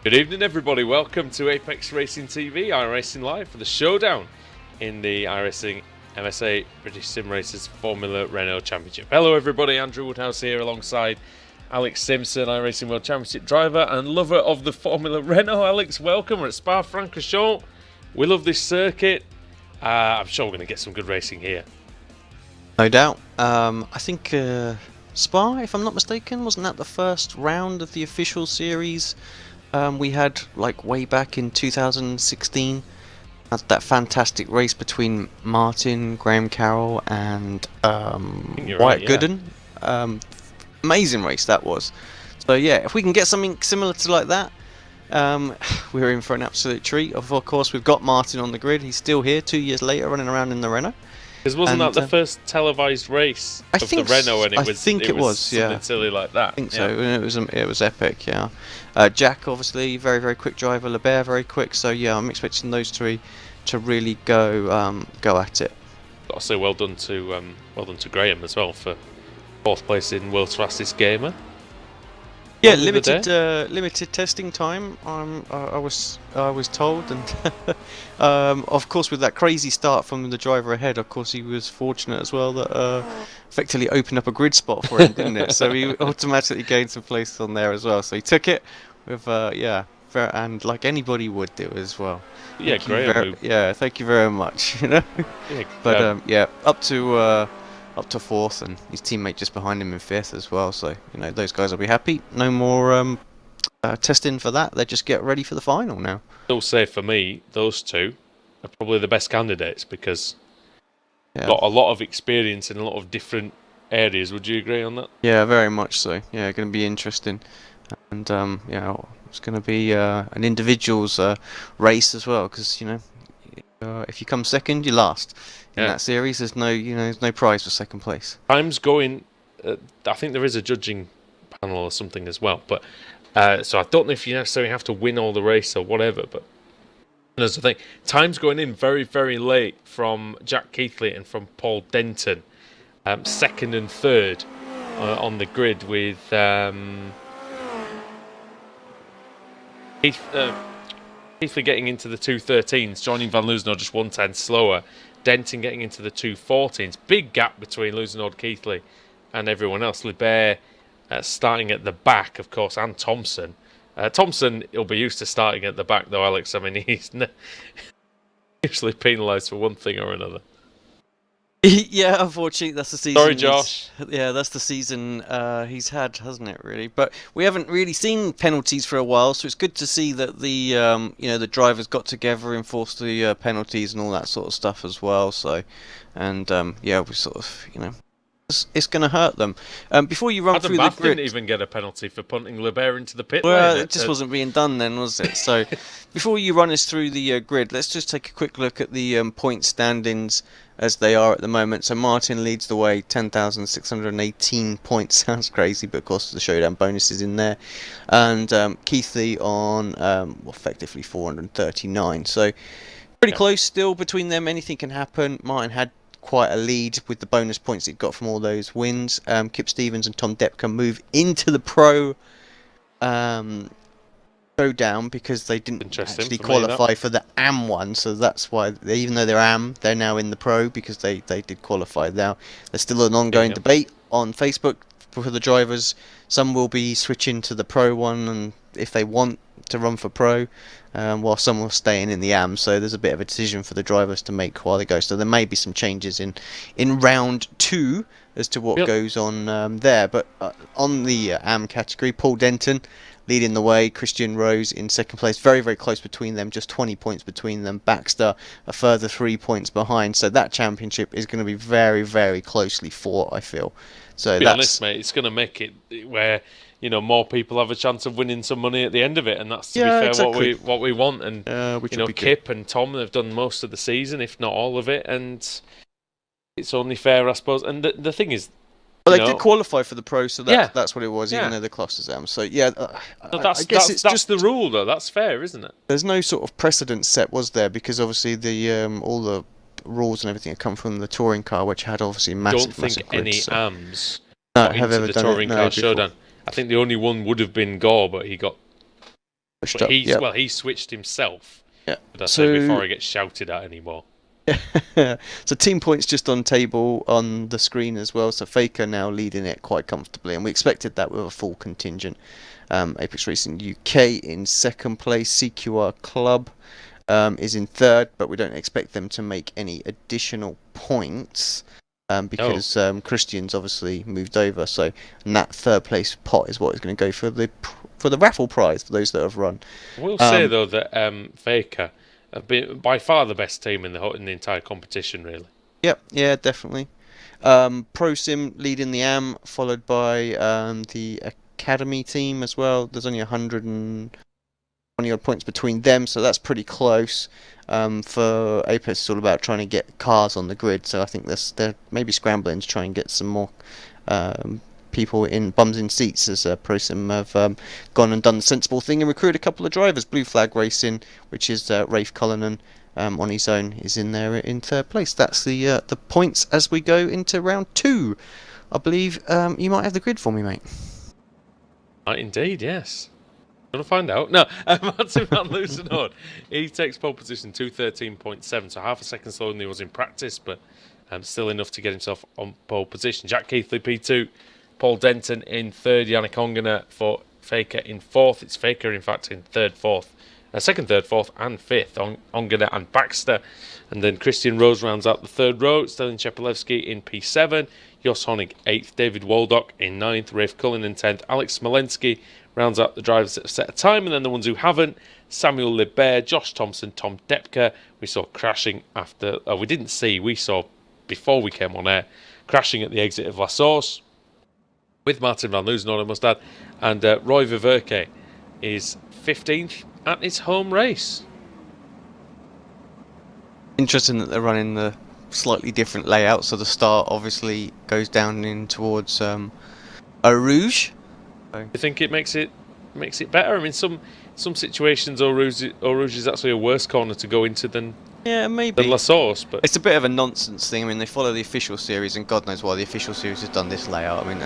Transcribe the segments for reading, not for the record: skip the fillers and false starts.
Good evening, everybody. Welcome to Apex Racing TV, iRacing Live, for the showdown in the iRacing MSA British Sim Racers Formula Renault Championship. Hello, everybody. Andrew Woodhouse here alongside Alex Simpson, iRacing World Championship driver and lover of the Formula Renault. Alex, welcome. We're at Spa-Francorchamps. We love this circuit. I'm sure we're going to get some good racing here. No doubt. I think Spa, if I'm not mistaken, wasn't that the first round of the official series? We had like way back in 2016. That's that fantastic race between Martin, Graham Carroll, and Wyatt Gooden. Amazing race that was. So yeah, if we can get something similar to like that, we're in for an absolute treat. Of course, we've got Martin on the grid. He's still here 2 years later, running around in the Renault. Because wasn't that the first televised race of the Renault? And I think it was something silly like that. I think so. And it was epic. Yeah. Jack, obviously, very very quick driver. Lebert, very quick. So yeah, I'm expecting those three to really go at it. Got to say, well done to Graham as well for fourth place in World's Fastest Gamer. Yeah, limited testing time. I was told, and of course with that crazy start from the driver ahead, of course he was fortunate as well that effectively opened up a grid spot for him, didn't it? So he automatically gained some place on there as well. So he took it with and like anybody would do as well. Yeah, Graham. Thank you very much. You know, up to fourth, and his teammate just behind him in fifth as well. So you know those guys will be happy. No more testing for that. They just get ready for the final now. I'll say for me, those two are probably the best candidates because got a lot of experience in a lot of different areas. Would you agree on that? Yeah, very much so. Yeah, going to be interesting, and it's going to be an individuals race as well because you know if you come second, you last. In that series, there's no prize for second place. Time's going. I think there is a judging panel or something as well, but so I don't know if you necessarily have to win all the race or whatever. But there's the thing. Time's going in very very late from Jack Keithley and from Paul Denton, second and third on the grid with Keithley getting into the 2:13s, joining Van Loozenhout just 1:10 slower. Denton getting into the 2:14s. Big gap between Loozenhout, Keithley and everyone else. Lebert starting at the back, of course, and Thompson. Thompson, he'll be used to starting at the back, though, Alex. I mean, he's usually penalised for one thing or another. Yeah, unfortunately, that's the season. Sorry, Josh. Yeah, that's the season he's had, hasn't it? Really, but we haven't really seen penalties for a while, so it's good to see that the the drivers got together, enforced the penalties and all that sort of stuff as well. So, and we sort of it's going to hurt them. Before you run through the grid, didn't even get a penalty for punting Lebert into the pit lane. Well, it just wasn't being done then, was it? So, before you run us through the grid, let's just take a quick look at the point standings as they are at the moment. So Martin leads the way, 10,618 points. Sounds crazy, but of course the showdown bonus is in there. And Keithley on effectively 439. So pretty close still between them. Anything can happen. Martin had quite a lead with the bonus points he'd got from all those wins. Kip Stevens and Tom Depka move into the pro showdown because they didn't actually qualify for the AM one, so that's why even though they're AM, they're now in the pro because they did qualify. Now there's still an ongoing debate on Facebook for the drivers. Some will be switching to the pro one and if they want to run for pro, while some will staying in the AM. So there's a bit of a decision for the drivers to make while they go. So there may be some changes in round 2 as to what goes on there. But on the AM category, Paul Denton leading the way, Christian Rose in second place, very very close between them, just 20 points between them. Baxter a further 3 points behind, so that championship is going to be very very closely fought, I feel. So be honest, mate, it's going to make it where more people have a chance of winning some money at the end of it, and that's to be fair exactly what we want. And Kip and Tom have done most of the season, if not all of it, and it's only fair, I suppose. And the thing is, well, they did qualify for the pro, so that's what it was, even though the class is AM. So I guess it's just the rule, though. That's fair, isn't it? There's no sort of precedent set, was there? Because obviously the all the rules and everything have come from the touring car, which had obviously massive. Don't think any AMs have ever the done touring car before. showdown. I think the only one would have been Gore, but he got pushed but up. Yep. Well, he switched himself. Yeah. But I say before he gets shouted at anymore. So team points just on table on the screen as well. So Faker now leading it quite comfortably, and we expected that with a full contingent. Apex Racing UK in second place. CQR Club is in third, but we don't expect them to make any additional points because Christian's obviously moved over. So and that third place pot is what is going to go for the raffle prize for those that have run. We'll say though that Faker have been by far the best team in the entire competition, really. Yep, yeah, definitely. ProSim leading the AM, followed by the Academy team as well. There's only 120 odd points between them, so that's pretty close. For Apex, it's all about trying to get cars on the grid, so I think they're maybe scrambling to try and get some more people in bums in seats, as ProSim have gone and done the sensible thing and recruited a couple of drivers. Blue Flag Racing, which is Rafe Cullinan, on his own, is in there in third place. That's the points as we go into round 2. I believe you might have the grid for me, mate. Indeed, yes. Want to find out? No, Martin van Loosenhoorn. He takes pole position 2:13.7, so half a second slower than he was in practice, but still enough to get himself on pole position. Jack Keithley P2, Paul Denton in third, Yannick Ongener for Faker in fourth. It's Faker, in fact, in second, third, fourth, and fifth. Ongener and Baxter, and then Christian Rose rounds out the third row. Stelin Chepelevsky in P7, Jos Honig 8th, David Waldock in 9th, Rafe Cullinan 10th, Alex Smolensky rounds out the drivers that have set a time, and then the ones who haven't: Samuel Libert, Josh Thompson, Tom Depke. We saw crashing after. We saw before we came on air, crashing at the exit of La Source with Martin van Loosenhoorn, I must add, and Roy Viverke is 15th at his home race. Interesting that they're running the slightly different layout, so the start obviously goes down in towards Eau Rouge. Do you think it makes it better? I mean, some situations Eau Rouge is actually a worse corner to go into than maybe La Source, but it's a bit of a nonsense thing. I mean, they follow the official series, and God knows why the official series has done this layout. I mean,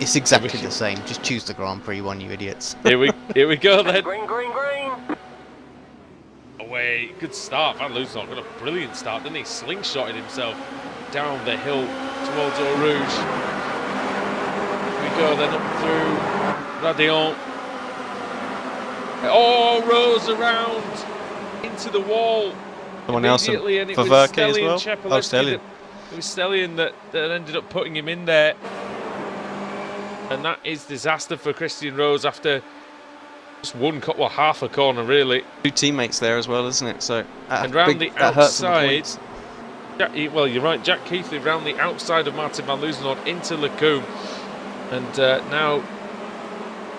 it's exactly the same. Just choose the Grand Prix one, you idiots. Here we go then. Green. Away, good start. Van Loosenhoorn got a brilliant start, didn't he? Slingshotted himself down the hill towards Eau Rouge. We go then up through Radion. Oh, Rose around into the wall. Someone else, and it was Viverke as well. It was Stellian that ended up putting him in there, and that is disaster for Christian Rose after just half a corner really. 2 teammates there as well, isn't it? So and round the outside. Well, you're right. Jack Keithley round the outside of Martin van Loosenhoorn into Lacombe, and now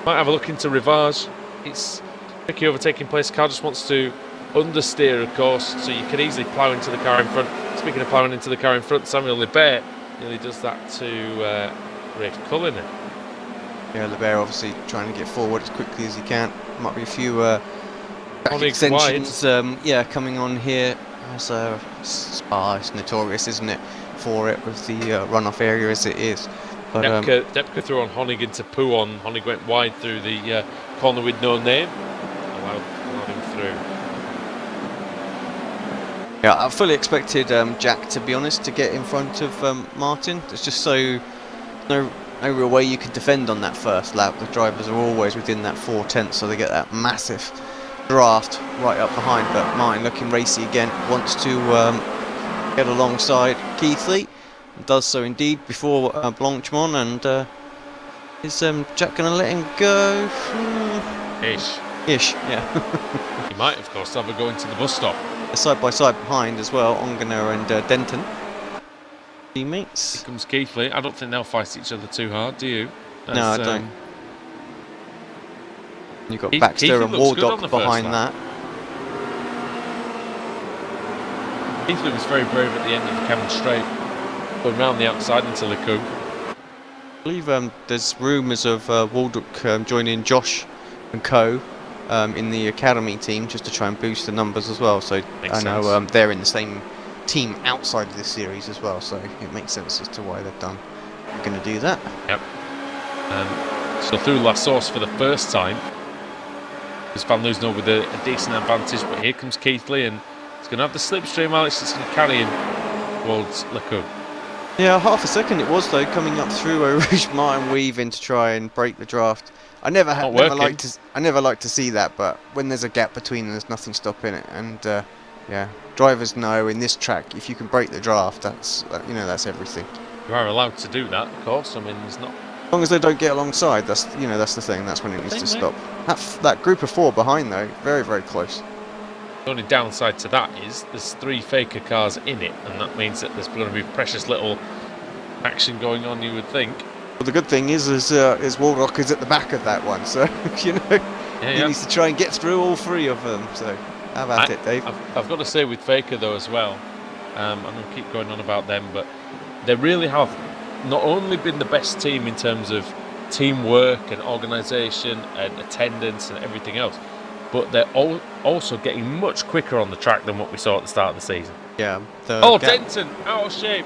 might have a look into Rivage. It's tricky overtaking place. Car just wants to understeer, of course, so you can easily plough into the car in front. Speaking of ploughing into the car in front, Samuel Libert nearly does that to Rafe Cullinan. Yeah, Libert obviously trying to get forward as quickly as he can. Might be a few extensions coming on here. As Spa is notorious, isn't it, for it, with the runoff area as it is. But Depke threw on Honig into Pouon. Honig went wide through the corner with no name. Allowed him through. Yeah, I fully expected Jack, to be honest, to get in front of Martin. There's just no real way you could defend on that first lap. The drivers are always within that 4/10, so they get that massive draft right up behind. But Martin, looking racy again, wants to get alongside Keithley. Does so indeed before Blanchemont, and is Jack going to let him go? Ish, yeah. He might, of course, have a go into the bus stop. Side by side behind as well, Ongener and Denton. Teammates. Here comes Keithley. I don't think they'll fight each other too hard, do you? No, I don't. You've got Baxter and Waldock behind that. Keithley was very brave at the end of the Cameron Straight, going round the outside into Lacombe. I believe there's rumours of Waldock joining Josh and co. In the academy team, just to try and boost the numbers as well. So I know they're in the same team outside of this series as well, so it makes sense as to why they're going to do that. Yep. So through La Source for the first time, Because Van Loosenau with a decent advantage, but here comes Keithley, and he's going to have the slipstream. Alex is going to carry him towards Lecou. Yeah, half a second it was though, coming up through Rouge Martin weave in to try and break the draft. I never like to see that, but when there's a gap between them, there's nothing stopping it. And yeah, drivers know in this track, if you can break the draft, that's everything. You are allowed to do that, of course. I mean, there's not. As long as they don't get alongside, that's the thing. That's when it needs to stop. That group of 4 behind though, very very close. The only downside to that is there's 3 faker cars in it, and that means that there's going to be precious little action going on, you would think. Well, the good thing is Waldock is at the back of that one, so he needs to try and get through all 3 of them. So how about it, Dave? I've got to say with Faker though as well, I'm going to keep going on about them, but they really have not only been the best team in terms of teamwork and organisation and attendance and everything else, but they're also getting much quicker on the track than what we saw at the start of the season. Yeah. Denton, out of shape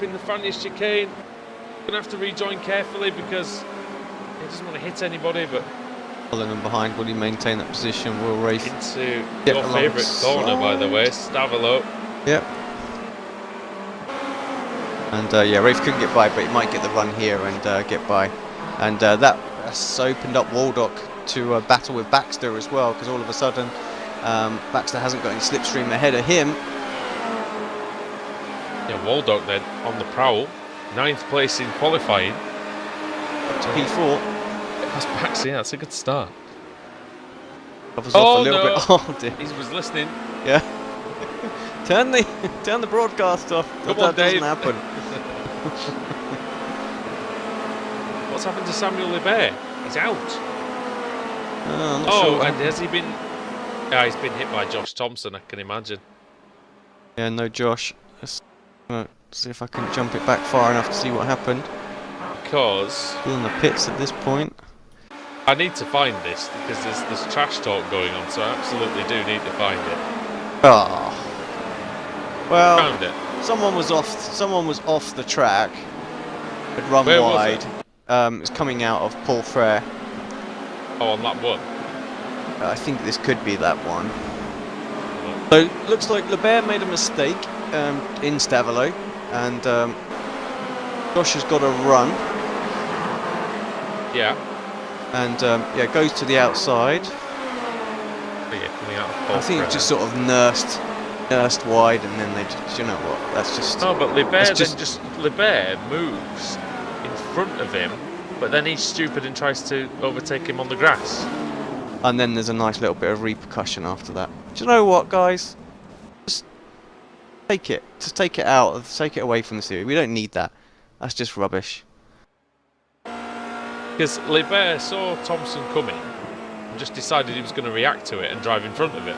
in the Fania chicane. Going to have to rejoin carefully because he doesn't want to hit anybody, but following him behind, will he maintain that position? Will Rafe into your favourite corner, by the way, Stavelo. Yep. And yeah, Rafe couldn't get by, but he might get the run here and get by. And that's opened up Waldock to battle with Baxter as well, because all of a sudden Baxter hasn't got any slipstream ahead of him. Yeah, Waldock then on the prowl, 9th place in qualifying. Up to P4. That's Baxter, yeah, that's a good start. Bit. Oh dear. He was listening. Yeah. Turn the broadcast off. That doesn't happen. What's happened to Samuel Lebert? He's out. I'm not sure. And has he been? Yeah, he's been hit by Josh Thompson, I can imagine. Yeah, no Josh. Let's see if I can jump it back far enough to see what happened. Because still in the pits at this point. I need to find this because there's trash talk going on, so I absolutely do need to find it. Oh. Well, found it. Someone was off the track. Had run Where wide. Was it? It's coming out of Paul Frere. Oh, on lap 1. I think this could be that one. So looks like Lebert made a mistake in Stavelo, and Josh has got a run. Yeah. And yeah, goes to the outside. Oh, yeah, coming out of Paul I think Frere. it's just sort of nursed wide, and then they just, you know what? That's just. No, but Lebert moves in front of him, but then he's stupid and tries to overtake him on the grass. And then there's a nice little bit of repercussion after that. Do you know what, guys? Just take it. Just take it out. Take it away from the series. We don't need that. That's just rubbish. Because Lebert saw Thompson coming and just decided he was going to react to it and drive in front of it.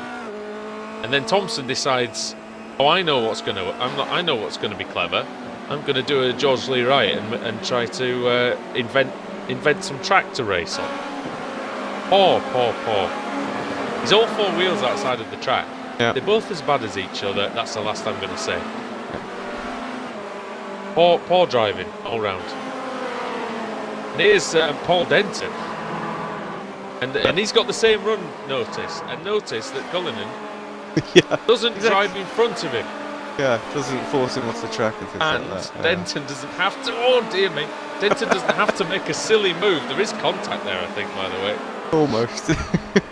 And then Thompson decides, oh, I know what's going to be clever. I'm going to do a George Lee Wright and try to invent some track to race on. Poor. He's all 4 wheels outside of the track. Yeah. They're both as bad as each other. That's the last I'm going to say. Poor driving all round. And here's Paul Denton. And he's got the same run notice. And notice that Cullinan doesn't drive in front of him. Yeah, doesn't force him off the track and things and like that. Yeah. Denton doesn't have to. Oh dear me! Denton doesn't have to make a silly move. There is contact there, I think, by the way. Almost.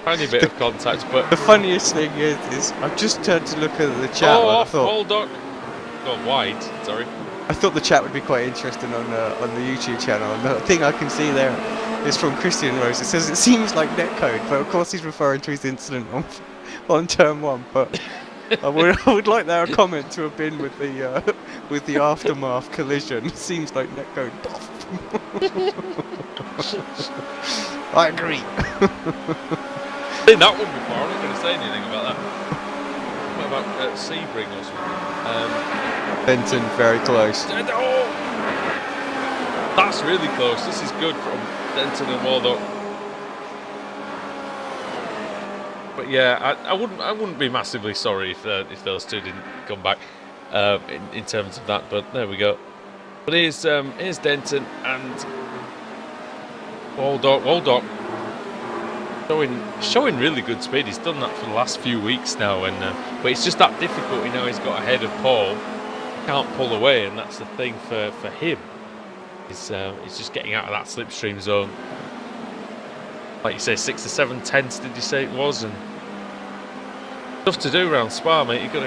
Tiny bit of contact, but the funniest thing is I've just turned to look at the chat. Oh, off Waldock. Gone wide. Sorry. I thought the chat would be quite interesting on the YouTube channel. And the thing I can see there is from Christian Rose. It says it seems like netcode, but of course he's referring to his incident on turn 1. But I would like that comment to have been with the aftermath collision. It seems like netcode. I agree. I've seen that one before. I'm not going to say anything about that. What about Sebring or something? Benton, very close. Oh! That's really close. This is good from Denton and Waldock. But yeah, I wouldn't be massively sorry if those two didn't come back in terms of that. But there we go. But here's Denton and Waldock. showing really good speed. He's done that for the last few weeks now, and but it's just that difficulty now. He's got ahead of Paul, can't pull away, and that's the thing for him. He's just getting out of that slipstream zone. Like you say, 6 or 7 tenths, did you say it was? And tough to do around Spa, mate. You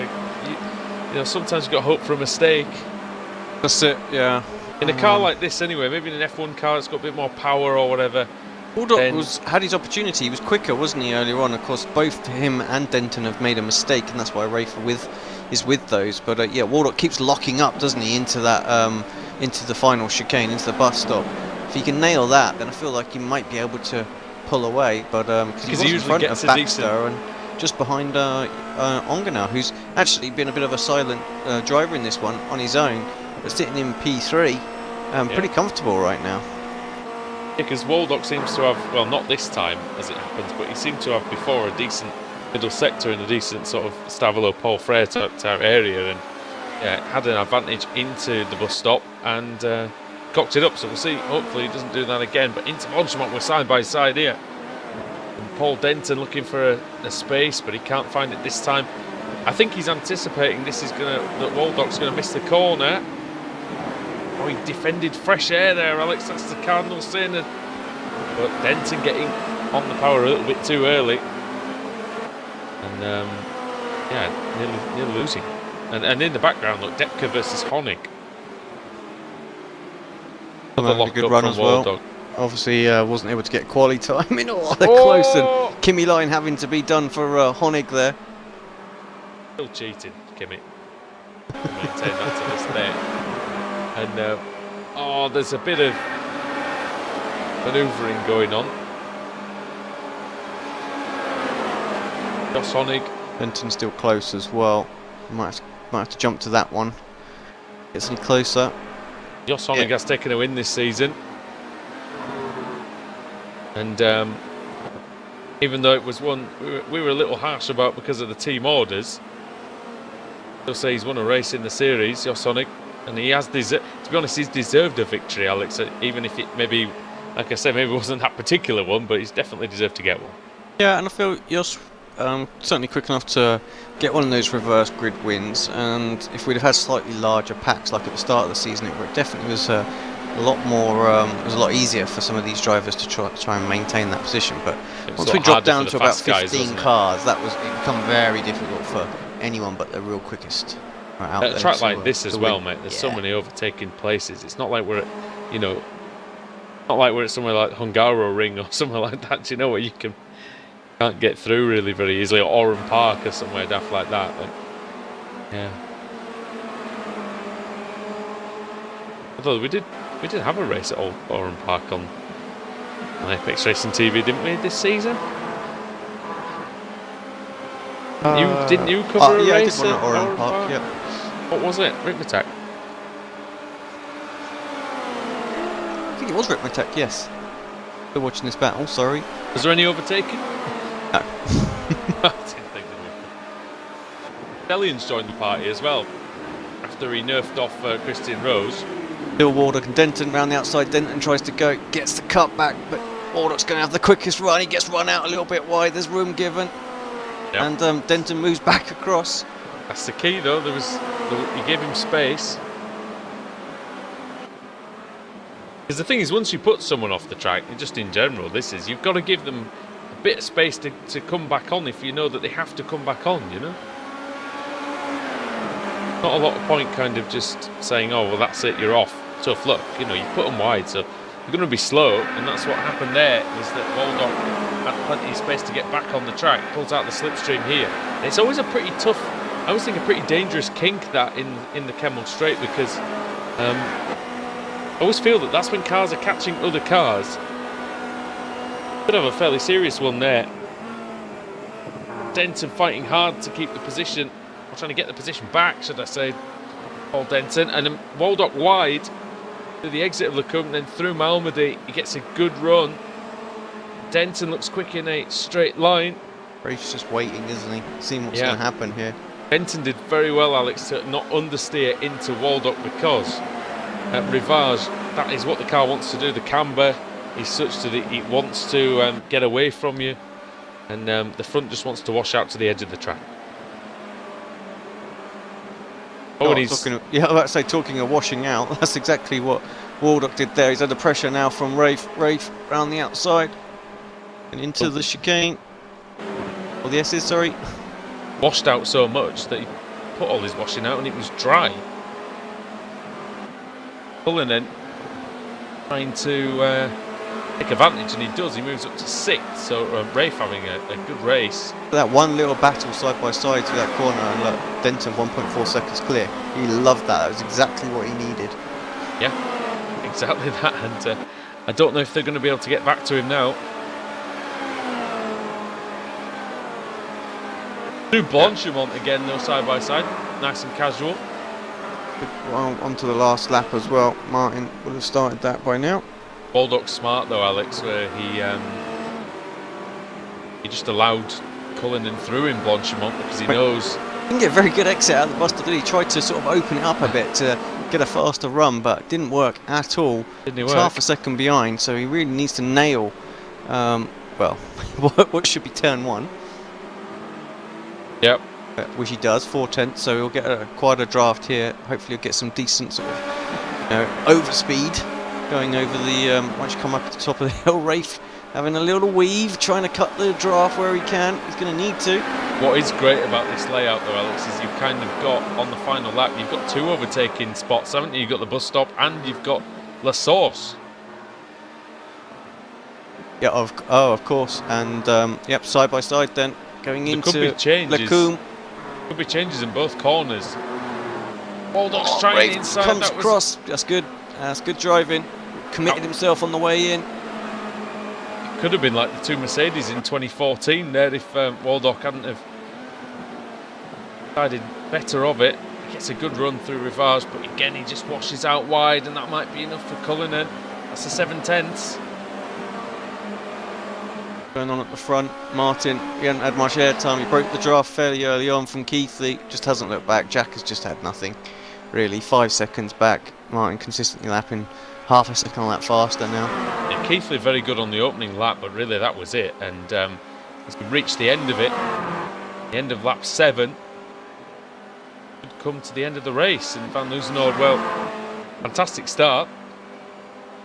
know, sometimes you've got to hope for a mistake. That's it, yeah. In a car like this, anyway, maybe in an F1 car, it's got a bit more power or whatever. Waldock had his opportunity. He was quicker, wasn't he, earlier on? Of course, both him and Denton have made a mistake, and that's why Rafa is with those. But yeah, Waldock keeps locking up, doesn't he, into that into the final chicane, into the bus stop. If he can nail that, then I feel like he might be able to pull away. But because he was in front of Baxter and just behind Onganau, who's actually been a bit of a silent driver in this one on his own, but sitting in P3, pretty comfortable right now. Yeah, because Waldock seems to have, well, not this time as it happens, but he seemed to have before a decent middle sector and a decent sort of Stavolo Paul Frere type area, and had an advantage into the bus stop and cocked it up. So we'll see. Hopefully he doesn't do that again. But into Bonchemont, we're side by side here. And Paul Denton looking for a space, but he can't find it this time. I think he's anticipating that Waldock's gonna miss the corner. Oh, he defended fresh air there, Alex. That's the Cardinal sin. But Denton getting on the power a little bit too early. And nearly losing. And in the background, look, Depke versus Honig. A good run as well. Obviously, wasn't able to get quali time in all. They're close, and Kimi line having to be done for Honig there. Still cheating, Kimi. Maintain that to this day. And there's a bit of manoeuvring going on. Josh Honig. Denton's still close as well. Might have to jump to that one. Gets any closer. Josh Honig has taken a win this season. And even though it was one we were a little harsh about because of the team orders, they'll say he's won a race in the series, Josh Honig. And he has to be honest, he's deserved a victory, Alex. Even if it maybe, like I said, maybe it wasn't that particular one, but he's definitely deserved to get one. Yeah, and I feel Josh certainly quick enough to get one of those reverse grid wins. And if we'd have had slightly larger packs like at the start of the season, it definitely was a lot more. It was a lot easier for some of these drivers to try and maintain that position. But once we dropped down to about 15 cars, it become very difficult for anyone but the real quickest. At a track like this as well, mate, there's so many overtaking places. It's not like we're at, not like we're at somewhere like Hungaroring or somewhere like that, you know, where you can't get through really very easily, or Oran Park or somewhere daft like that. But, yeah. Although we did have a race at Oran Park on Apex Racing TV, didn't we, this season? Didn't you cover a race at Oran Park? Yeah. What was it? Ritmatek? I think it was Ritmatek, yes. We're watching this battle, sorry. Was there any overtaking? No. I didn't think there was. Delian's joined the party as well, after he nerfed off Christian Rose. Bill Waldock and Denton round the outside. Denton tries to go, gets the cut back, but Waldock's going to have the quickest run. He gets run out a little bit wide, there's room given. Yep. And Denton moves back across. That's the key, though. He gave him space. Because the thing is, once you put someone off the track, just in general, you've got to give them a bit of space to come back on if you know that they have to come back on, you know? Not a lot of point kind of just saying, oh, well, that's it, you're off. Tough luck. You know, you put them wide, so you're going to be slow, and that's what happened there, was that Waldock had plenty of space to get back on the track, pulls out the slipstream here. And it's always a pretty tough, I always think a pretty dangerous kink that in the Kemmel Straight, because I always feel that that's when cars are catching other cars. Could have a fairly serious one there. Denton fighting hard to keep the position, or trying to get the position back, should I say, Paul Denton, and then Waldock wide to the exit of Lecombe, then through Malmedy. He gets a good run. Denton looks quick in a straight line. Rafe's just waiting, isn't he? Seeing what's going to happen here. Denton did very well, Alex, to not understeer into Waldock, because at Rivage, that is what the car wants to do. The camber is such that it wants to get away from you. And the front just wants to wash out to the edge of the track. Oh, and he's... I was about to say, talking of washing out, that's exactly what Waldock did there. He's under pressure now from Rafe round the outside and into the chicane. Or the S's, sorry. Washed out so much that he put all his washing out and it was dry. Cullinan trying to take advantage, and he does. He moves up to 6th, so Rafe having a good race. That one little battle side by side through that corner, and look, Denton 1.4 seconds clear. He loved that. That was exactly what he needed. Yeah, exactly that. And I don't know if they're going to be able to get back to him now. Through Blanchimont again, though, side by side. Nice and casual. Well, onto the last lap as well. Martin would have started that by now. Baldock's smart though, Alex, where he just allowed Cullinan through in Blanchimont because he knows. He didn't get a very good exit out of the bus, did he? He tried to sort of open it up a bit to get a faster run, but it didn't work at all. He's half a second behind, so he really needs to nail, well, what should be turn 1. Yep. Which he does, 4/10, so he'll get quite a draft here. Hopefully he'll get some decent sort of overspeed going over the, once you come up at the top of the hill. Rafe having a little weave, trying to cut the draft where he can. He's going to need to. What is great about this layout though, Alex, is you've kind of got, on the final lap, you've got 2 overtaking spots, haven't you? You've got the bus stop and you've got La Source. Yeah, of course. And, yep, side by side then, going into Lacombe. Could be changes in both corners. Baldock's trying inside. Comes across. That's good. That's good driving. Committed himself on the way in. It could have been like the 2 Mercedes in 2014 there if Waldock hadn't have decided better of it. He gets a good run through Rivage, but again he just washes out wide, and that might be enough for Cullinan. That's the 7/10. Going on at the front, Martin, he hadn't had much airtime. He broke the draft fairly early on from Keithley, just hasn't looked back. Jack has just had nothing, really. 5 seconds back. Martin consistently lapping half a second lap faster now. Yeah, Keithley very good on the opening lap, but really that was it. And as we reach the end of it, the end of lap 7, could come to the end of the race. And Van Loozenhoorn, well, fantastic start.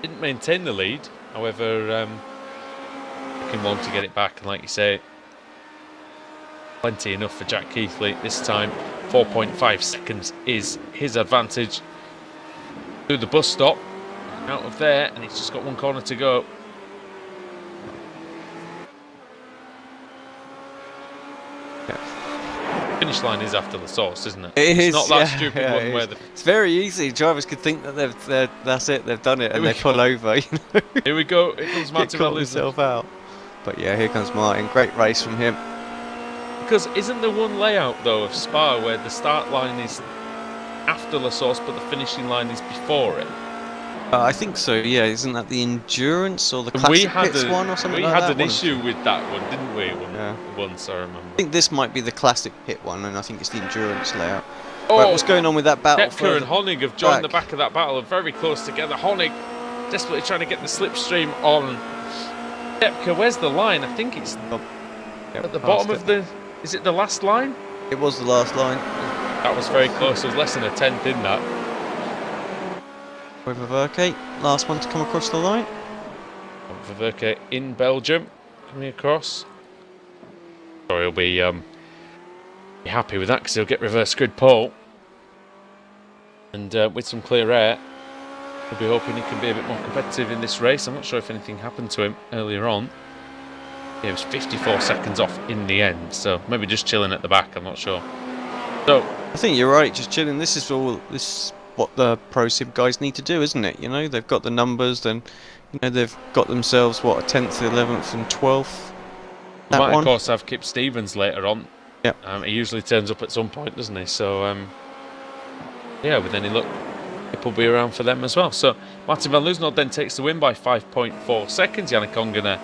Didn't maintain the lead, however. Looking long to get it back, and like you say, plenty enough for Jack Keithley this time. 4.5 seconds is his advantage. Through the bus stop, out of there, and he's just got 1 corner to go. Yeah. Finish line is after the source, isn't it? It's not that stupid one where it's very easy. Drivers could think that that's it, they've done it, and they pull over. You know? Here we go. Here comes Martin Van himself out. But yeah, here comes Martin. Great race from him. Because isn't there one layout though of Spa where the start line is after La Source, but the finishing line is before it? I think so. Yeah, isn't that the endurance or the classic pits one or something like that? We had an issue with that one, didn't we? Once I remember. I think this might be the classic pit one, and I think it's the endurance layout. Oh, right, what's going on with that battle? Depke and Honig have joined the back of that battle, are very close together. Honig desperately trying to get the slipstream on Depke. Where's the line? I think it's at the bottom of the. Is it the last line? It was the last line. That was very close. It was less than a tenth in that. Verke, last one to come across the line. Verke in Belgium, coming across. Sorry, he'll be happy with that because he'll get reverse grid pole. And with some clear air, he'll be hoping he can be a bit more competitive in this race. I'm not sure if anything happened to him earlier on. He was 54 seconds off in the end, so maybe just chilling at the back. I'm not sure. So I think you're right, just chilling. This is what the Pro Sim guys need to do, isn't it? You know, they've got the numbers, then they've got themselves what, a 10th, 11th, and 12th. That might, of course, have Kip Stevens later on. Yeah. He usually turns up at some point, doesn't he? So yeah, with any luck, Kip will be around for them as well. So Martin Van Loozenhoorn then takes the win by 5.4 seconds. Yannick Ongena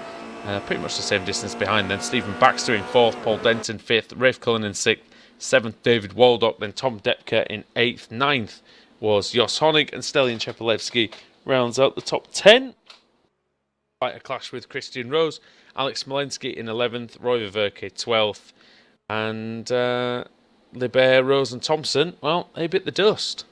pretty much the same distance behind. Then Stephen Baxter in 4th, Paul Denton 5th, Rafe Cullinan in 6th, 7th David Waldock, then Tom Depke in 8th, 9th was Jos Honig, and Stelian Chepelevsky rounds out the top 10. a clash with Christian Rose, Alex Smolensky in 11th, Roy Verke 12th, and Liber, Rose and Thompson, well, they bit the dust.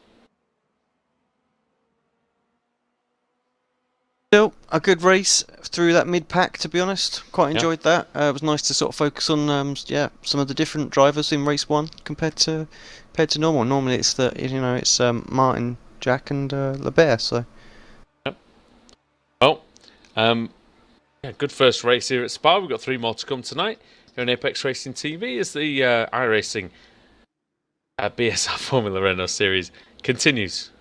Still a good race through that mid-pack, to be honest. Quite enjoyed that. It was nice to sort of focus on some of the different drivers in race 1 compared to normal. Normally it's it's Martin, Jack and Liber, so. Yep. Well, good first race here at Spa. We've got 3 more to come tonight here on Apex Racing TV as the iRacing BSR Formula Renault series continues.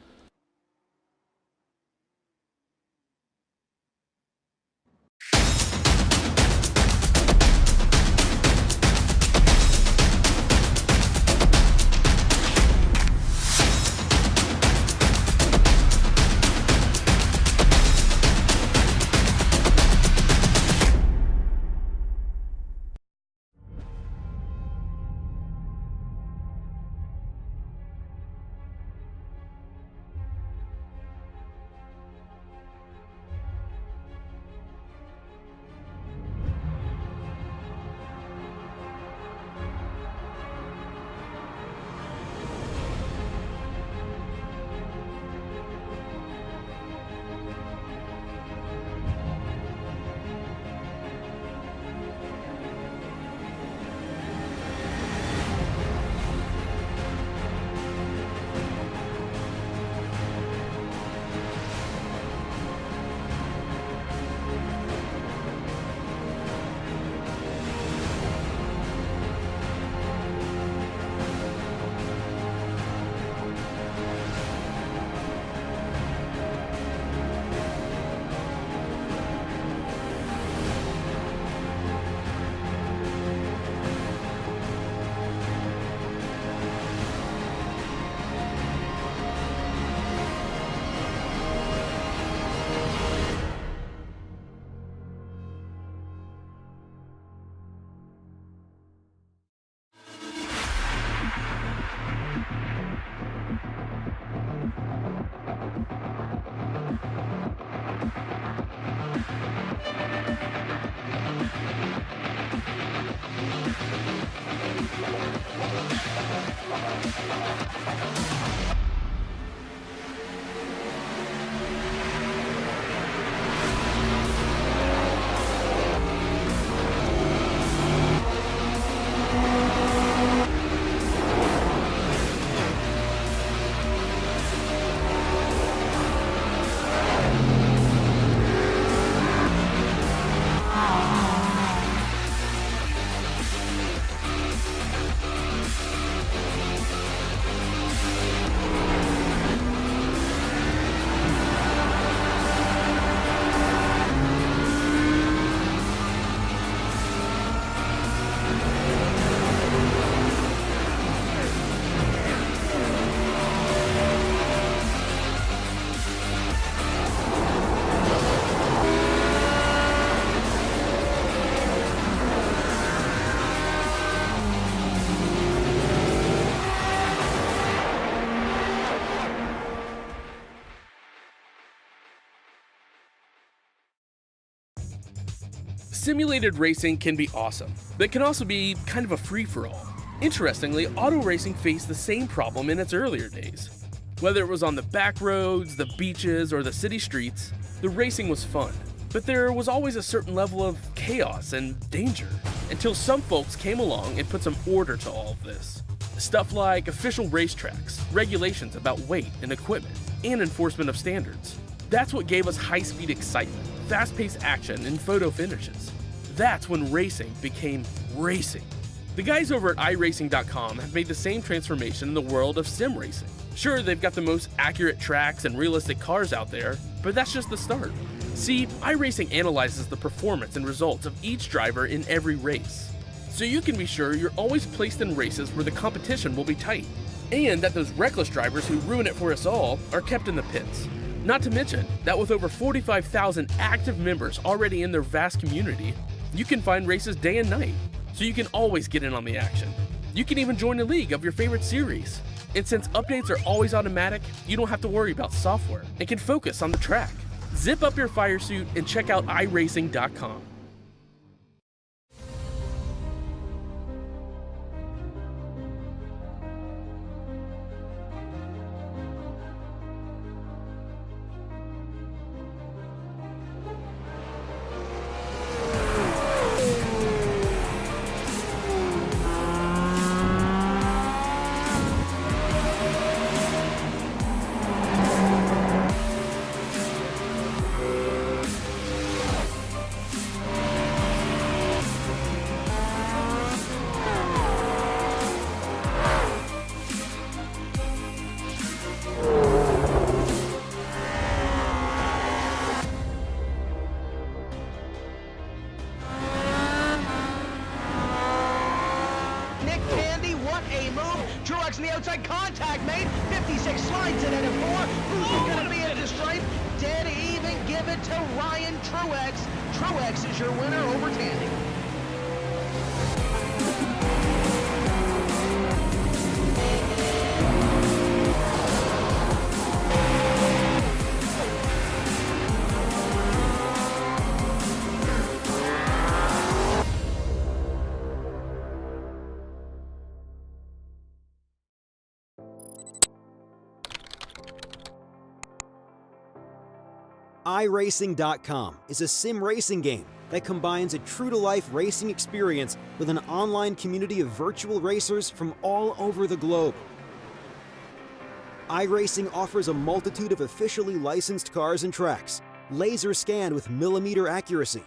Simulated racing can be awesome, but it can also be kind of a free-for-all. Interestingly, auto racing faced the same problem in its earlier days. Whether it was on the back roads, the beaches, or the city streets, the racing was fun. But there was always a certain level of chaos and danger, until some folks came along and put some order to all of this. Stuff like official racetracks, regulations about weight and equipment, and enforcement of standards. That's what gave us high-speed excitement, fast-paced action, and photo finishes. That's when racing became racing. The guys over at iRacing.com have made the same transformation in the world of sim racing. Sure, they've got the most accurate tracks and realistic cars out there, but that's just the start. See, iRacing analyzes the performance and results of each driver in every race, so you can be sure you're always placed in races where the competition will be tight, and that those reckless drivers who ruin it for us all are kept in the pits. Not to mention that with over 45,000 active members already in their vast community, you can find races day and night, so you can always get in on the action. You can even join a league of your favorite series. And since updates are always automatic, you don't have to worry about software and can focus on the track. Zip up your fire suit and check out iRacing.com. In the outside contact made. 56 slides it into 4. Who's going to be at the stripe? Dead even. Give it to Ryan Truex. Truex is your winner over Tandy. iRacing.com is a sim racing game that combines a true-to-life racing experience with an online community of virtual racers from all over the globe. iRacing offers a multitude of officially licensed cars and tracks, laser scanned with millimeter accuracy.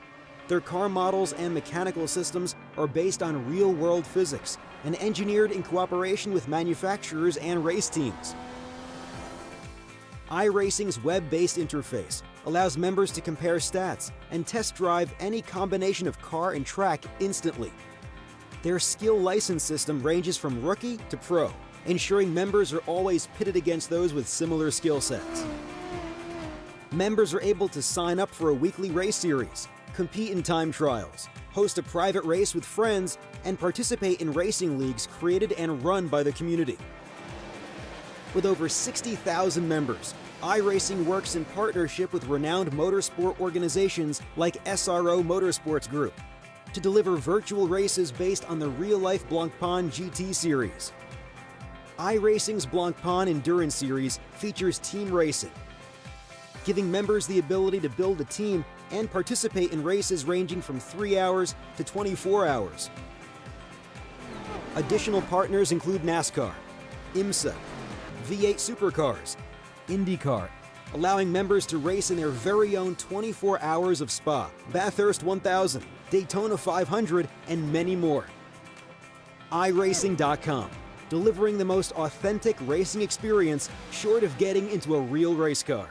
Their car models and mechanical systems are based on real-world physics and engineered in cooperation with manufacturers and race teams. iRacing's web-based interface allows members to compare stats and test drive any combination of car and track instantly. Their skill license system ranges from rookie to pro, ensuring members are always pitted against those with similar skill sets. Members are able to sign up for a weekly race series, compete in time trials, host a private race with friends, and participate in racing leagues created and run by the community. With over 60,000 members, iRacing works in partnership with renowned motorsport organizations like SRO Motorsports Group to deliver virtual races based on the real-life Blancpain GT series. iRacing's Blancpain Endurance Series features team racing, giving members the ability to build a team and participate in races ranging from 3 hours to 24 hours. Additional partners include NASCAR, IMSA, V8 Supercars, IndyCar, allowing members to race in their very own 24 hours of Spa, Bathurst 1000, Daytona 500, and many more. iRacing.com, delivering the most authentic racing experience short of getting into a real race car.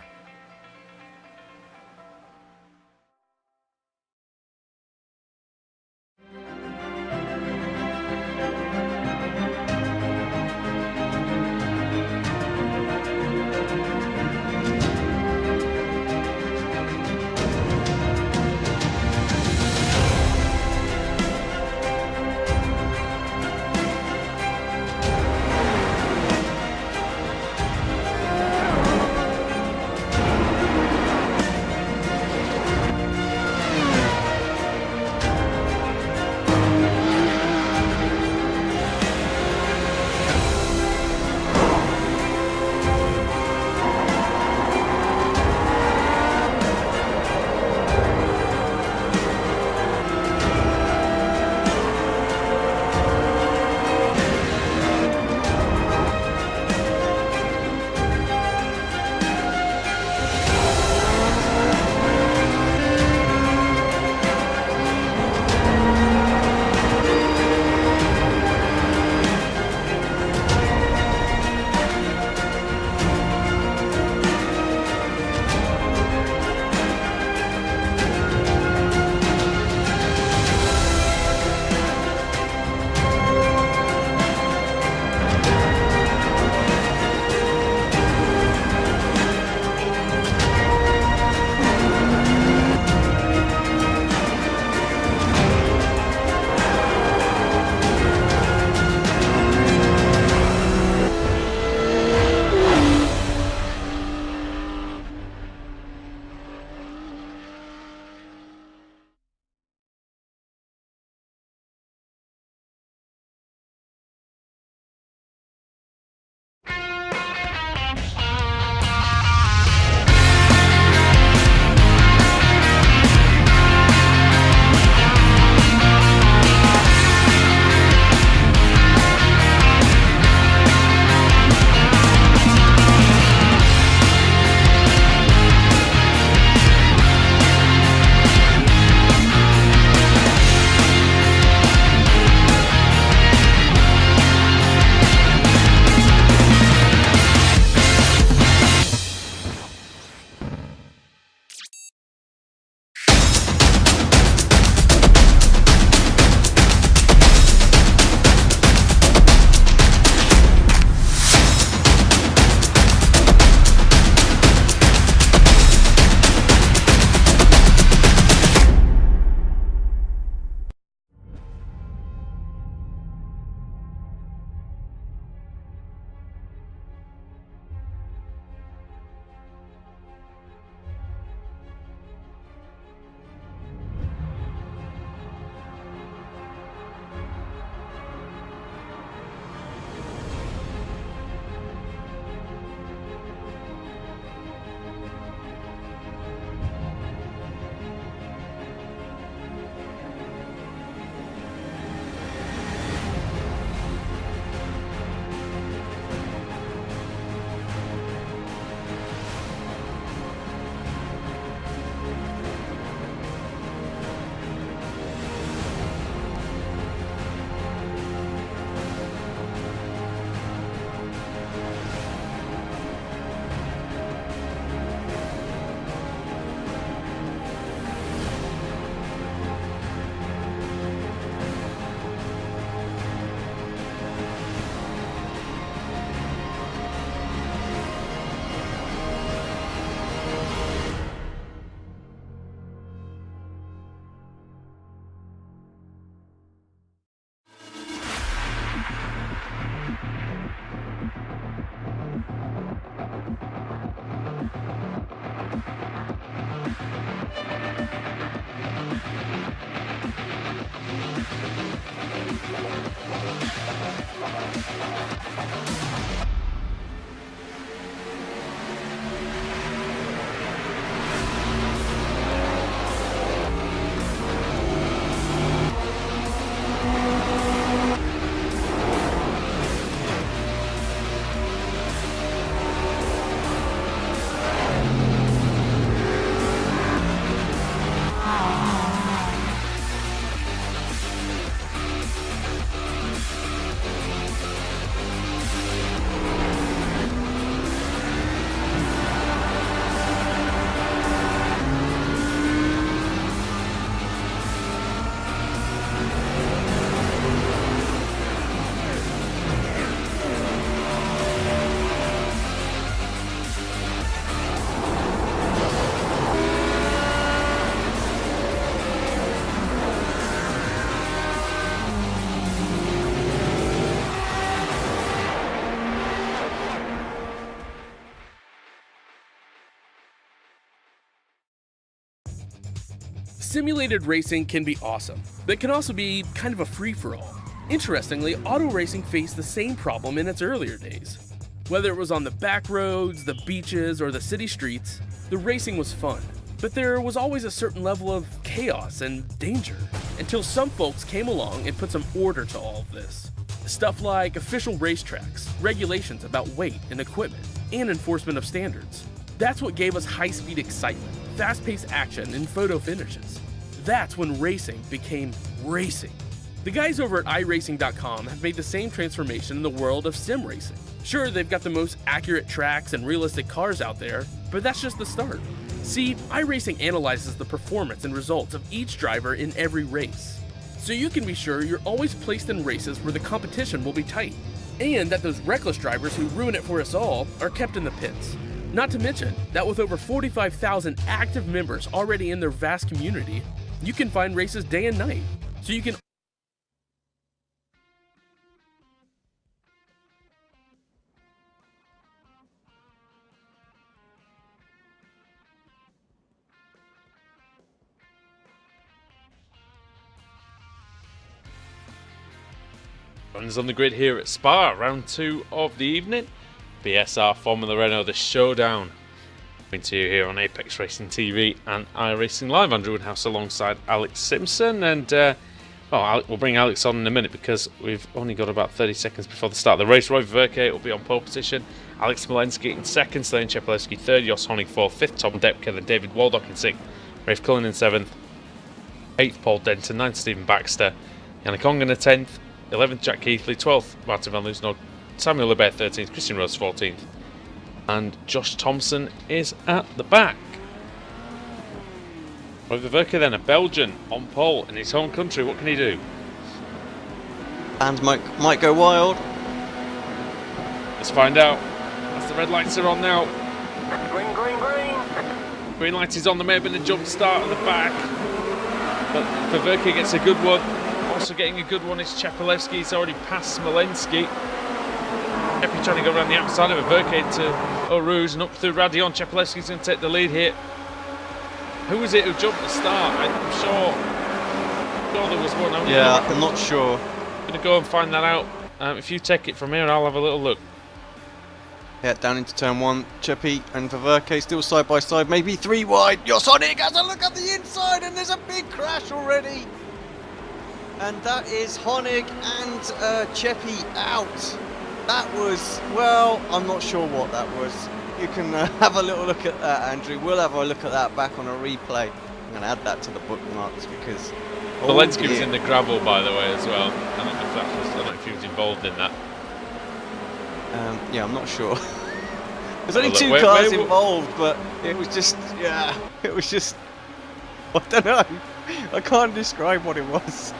Simulated racing can be awesome, but it can also be kind of a free-for-all. Interestingly, auto racing faced the same problem in its earlier days. Whether it was on the back roads, the beaches, or the city streets, the racing was fun. But there was always a certain level of chaos and danger, until some folks came along and put some order to all of this. Stuff like official racetracks, regulations about weight and equipment, and enforcement of standards. That's what gave us high-speed excitement, fast-paced action, and photo finishes. That's when racing became racing. The guys over at iRacing.com have made the same transformation in the world of sim racing. Sure, they've got the most accurate tracks and realistic cars out there, but that's just the start. See, iRacing analyzes the performance and results of each driver in every race, so you can be sure you're always placed in races where the competition will be tight, and that those reckless drivers who ruin it for us all are kept in the pits. Not to mention that with over 45,000 active members already in their vast community, you can find races day and night, so you can Runners on the grid here at Spa, round 2 of the evening. BSR Formula Renault, the showdown. Coming to you here on Apex Racing TV and iRacing Live. Andrew Woodhouse alongside Alex Simpson. And we'll bring Alex on in a minute because we've only got about 30 seconds before the start of the race. Roy Verke will be on pole position. Alex Smolensky in second, Slane Chepelewski third, Jos Honig fourth, fifth Tom Depke, then David Waldock in sixth, Rafe Cullen in seventh, eighth Paul Denton, ninth Stephen Baxter, Yannick Ongen in 10th, 11th Jack Keithley, 12th Martin Van Loosenog, Samuel Lebert 13th, Christian Rose 14th, and Josh Thompson is at the back. Roy Verke then, a Belgian on pole in his home country. What can he do? Fans might go wild. Let's find out. As the red lights are on now. Green, green, green. Green light is on. There may have been a jump start at the back, but Verke gets a good one. Also getting a good one is Chepelewski. He's already passed Smolensky. Epi trying to go around the outside of Verke to Eau Rouge and up through Radion. Chepelewski's going to take the lead here. Who was it who jumped at the start? I'm sure there was one. I'm not sure. I'm going to go and find that out. If you take it from here, I'll have a little look. Yeah, down into turn 1, Cheppy and Verke still side by side, maybe 3 wide. Jos Honig has a look at the inside and there's a big crash already. And that is Honig and Cheppy out. That was, well, I'm not sure what that was. You can have a little look at that, Andrew. We'll have a look at that back on a replay. I'm going to add that to the bookmarks because... Walensky was in the gravel, by the way, as well. I don't know if he was involved in that. Yeah, I'm not sure. There's only 2 cars involved, but it was just, it was just, I don't know. I can't describe what it was.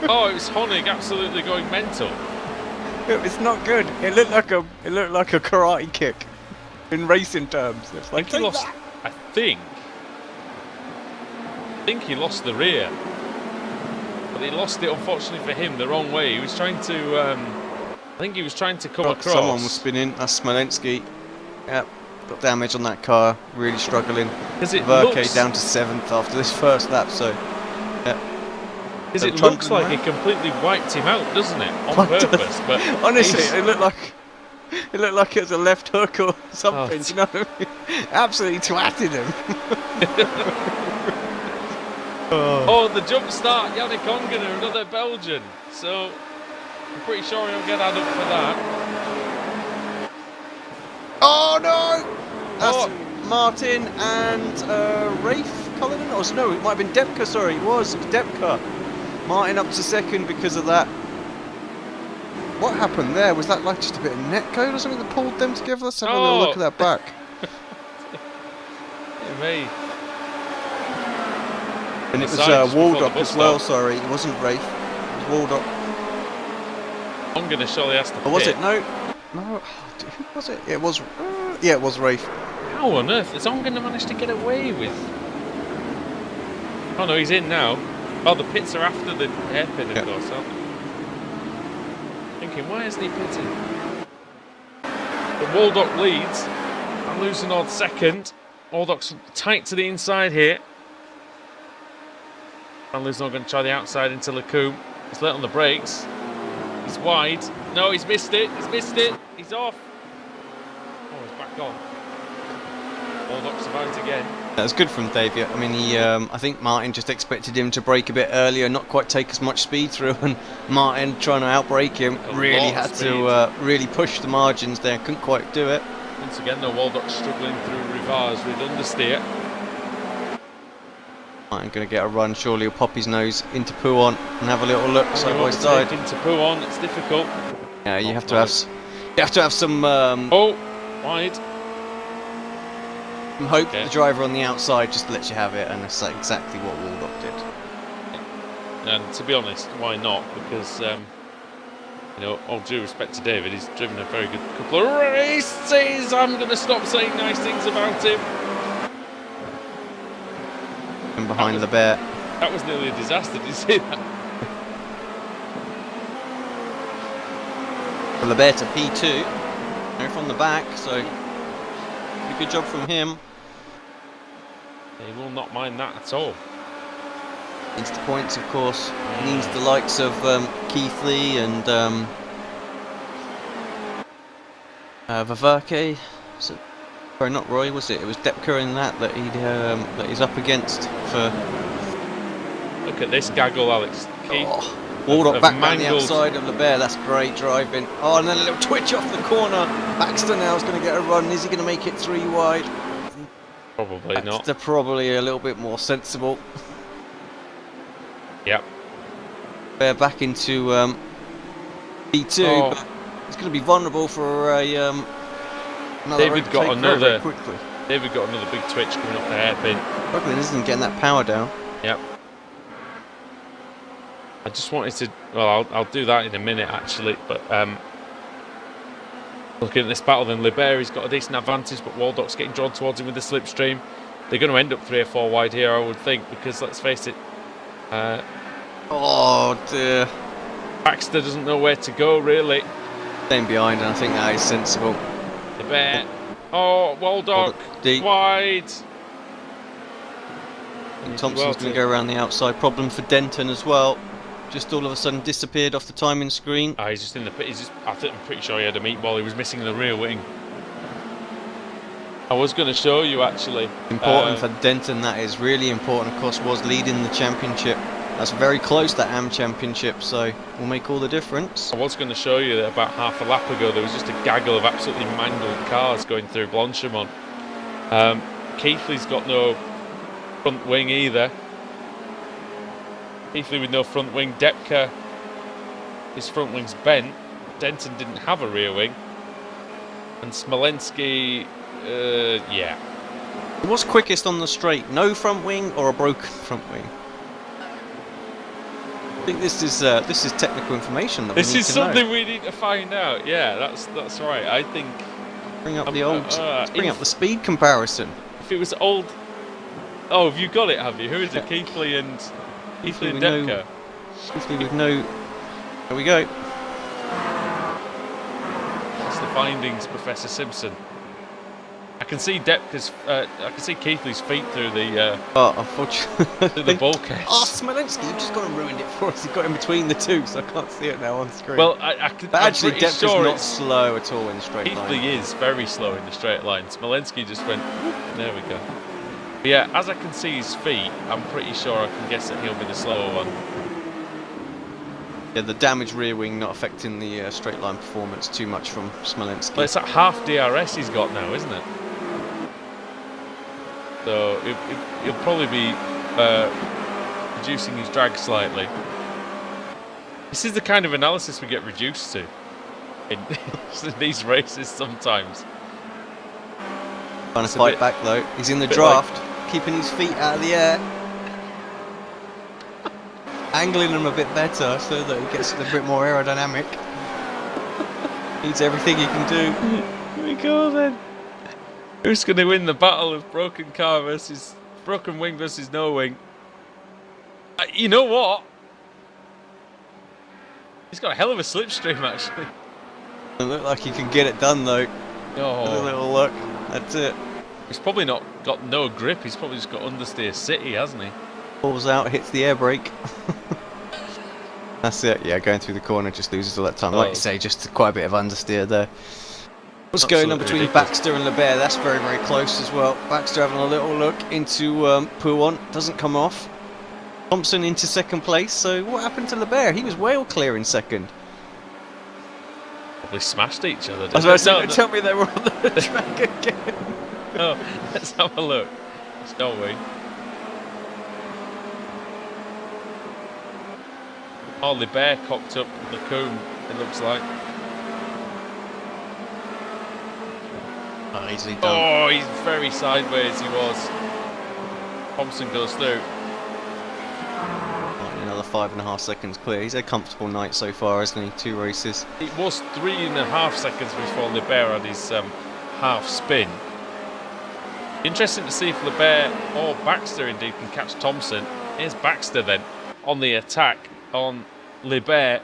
Oh, it was Honig absolutely going mental. It was not good. It looked like a karate kick in racing terms. It's like he lost. I think he lost the rear, but he lost it unfortunately for him the wrong way. He was trying to. I think he was trying to come across. Someone was spinning. That's Smolensky. Yep. Got damage on that car. Really struggling. Verke down to 7th after this first lap. So. Yeah. Because it looks like he completely wiped him out, doesn't it? On purpose. But honestly, it looked like it was a left hook or something. You know what I mean? Absolutely twatted him. Oh, the jump start, Yannick Ongen, another Belgian. So I'm pretty sure he'll get added for that. Oh no! That's Martin and Rafe Cullinan. Oh no, it might have been Depke. Sorry, it was Depke. Martin up to 2nd because of that. What happened there? Was that like just a bit of net code or something that pulled them together? Let's have a little look at that back. Yeah, me. And it was Waldock as well, sorry. It wasn't Rafe. It was Waldock. I'm going to surely ask the pit. Was it? No. No. Who was it? It was... yeah, it was Rafe. How on earth has Ongen managed to get away with? Oh no, he's in now. Oh, the pits are after the hairpin, of course, aren't they? Thinking, why isn't he pitting? But Waldock leads. I'm losing on 2nd. Waldock's tight to the inside here. Manley's not going to try the outside into Lacombe. He's late on the brakes. He's wide. No, he's missed it. He's missed it. He's off. Oh, he's back on. Baldock survived again. That's good from David. I mean, I think Martin just expected him to brake a bit earlier, not quite take as much speed through, and Martin, trying to outbrake him, really had to really push the margins there. Couldn't quite do it. Once again, though, Waldock struggling through Rivars with understeer. Martin going to get a run. Surely he'll pop his nose into Pouon and have a little look side by side. Into Pouon, it's difficult. Yeah, you have to have some. Wide. Hope the driver on the outside just lets you have it, and that's exactly what Waldock did. And to be honest, why not? Because, you know, all due respect to David, he's driven a very good couple of races. I'm going to stop saying nice things about him. And behind the bear. That was nearly a disaster, did you see that? Well, the bear to P2. They're from the back, so good job from him. He will not mind that at all. Needs the points, of course. Needs the likes of Keithley and Vavarke. Sorry, not Roy, was it? It was Depker in that he's up against for. Look at this gaggle, Alex. Waldock back on the outside of LeBert. That's great driving. Oh, and then a little twitch off the corner. Baxter now is going to get a run. Is he going to make it 3 wide? Probably Baxter not. They're probably a little bit more sensible. Yep. They're back into P2, but it's going to be vulnerable for a. David got another. David got another big twitch coming up the hairpin. Brooklyn isn't getting that power down. Yep. I just wanted to. Well, I'll do that in a minute actually, but looking at this battle, then Liberi's got a decent advantage, but Waldock's getting drawn towards him with the slipstream. They're going to end up 3 or 4 wide here, I would think, because let's face it. Oh dear. Baxter doesn't know where to go really. Staying behind, and I think that is sensible. Liberi. Oh, Waldock deep. Wide. And Thompson's going to go around the outside. Problem for Denton as well. Just all of a sudden disappeared off the timing screen. He's just in the pit. I'm pretty sure he had a meatball. He was missing the rear wing. I was going to show you actually. Important for Denton, that is really important. Of course, was leading the championship. That's very close, that AM championship, so will make all the difference. I was going to show you that about half a lap ago there was just a gaggle of absolutely mangled cars going through Blanchimont. Keithley's got no front wing either. Keithley with no front wing. Depker, his front wing's bent. Denton didn't have a rear wing. And Smolensky, yeah. What's quickest on the straight? No front wing or a broken front wing? I think this is technical information that this we need is to something know. We need to find out. Yeah, that's right. I think bring up the old, bring up the speed comparison. If it was old, oh, have you got it? Have you? Who is it? Keithley and Depker. Keithley with no. There we go. That's the findings, Professor Simpson. I can see Depker's. I can see Keithley's feet through the. Unfortunately. Through the bulkhead. Oh, Smolensky, you've just gone and ruined it for us. He got in between the two, so I can't see it now on screen. Well, I could. But actually, Depker's sure not slow at all in the straight line. Keithley is very slow in the straight line. Smolensky just went. There we go. But yeah, as I can see his feet, I'm pretty sure I can guess that he'll be the slower one. Yeah, the damaged rear wing not affecting the straight line performance too much from Smolensky. Well, it's that half DRS he's got now, isn't it? So he'll probably be reducing his drag slightly. This is the kind of analysis we get reduced to in these races sometimes. Trying to fight back though. He's in the draft, keeping his feet out of the air. Angling them a bit better so that he gets a bit more aerodynamic. Needs everything he can do. Here we go then. Who's going to win the battle of broken wing versus no wing? You know what? He's got a hell of a slipstream actually. Doesn't look like he can get it done though. Oh. A little look. That's it. He's probably not got no grip. He's probably just got understeer city, hasn't he? Pulls out, hits the air brake. That's it. Yeah, going through the corner just loses all that time. Like you say, just quite a bit of understeer there. What's going on between Baxter and Lebert? That's very, very close as well. Baxter having a little look into Pouon. Doesn't come off. Thompson into second place. So what happened to Lebert? He was well clear in second. Probably smashed each other. I was about to tell me they were on the track again. Oh, let's have a look. Shall we? Oh, Lebert cocked up the comb, it looks like. Oh, easily done. Oh, he's very sideways, he was. Thompson goes through. Another 5.5 seconds clear. He's had a comfortable night so far, hasn't he? 2 races. It was 3.5 seconds before Lebert had his half spin. Interesting to see if Lebert or Baxter indeed can catch Thompson. Here's Baxter then on the attack on Lebert.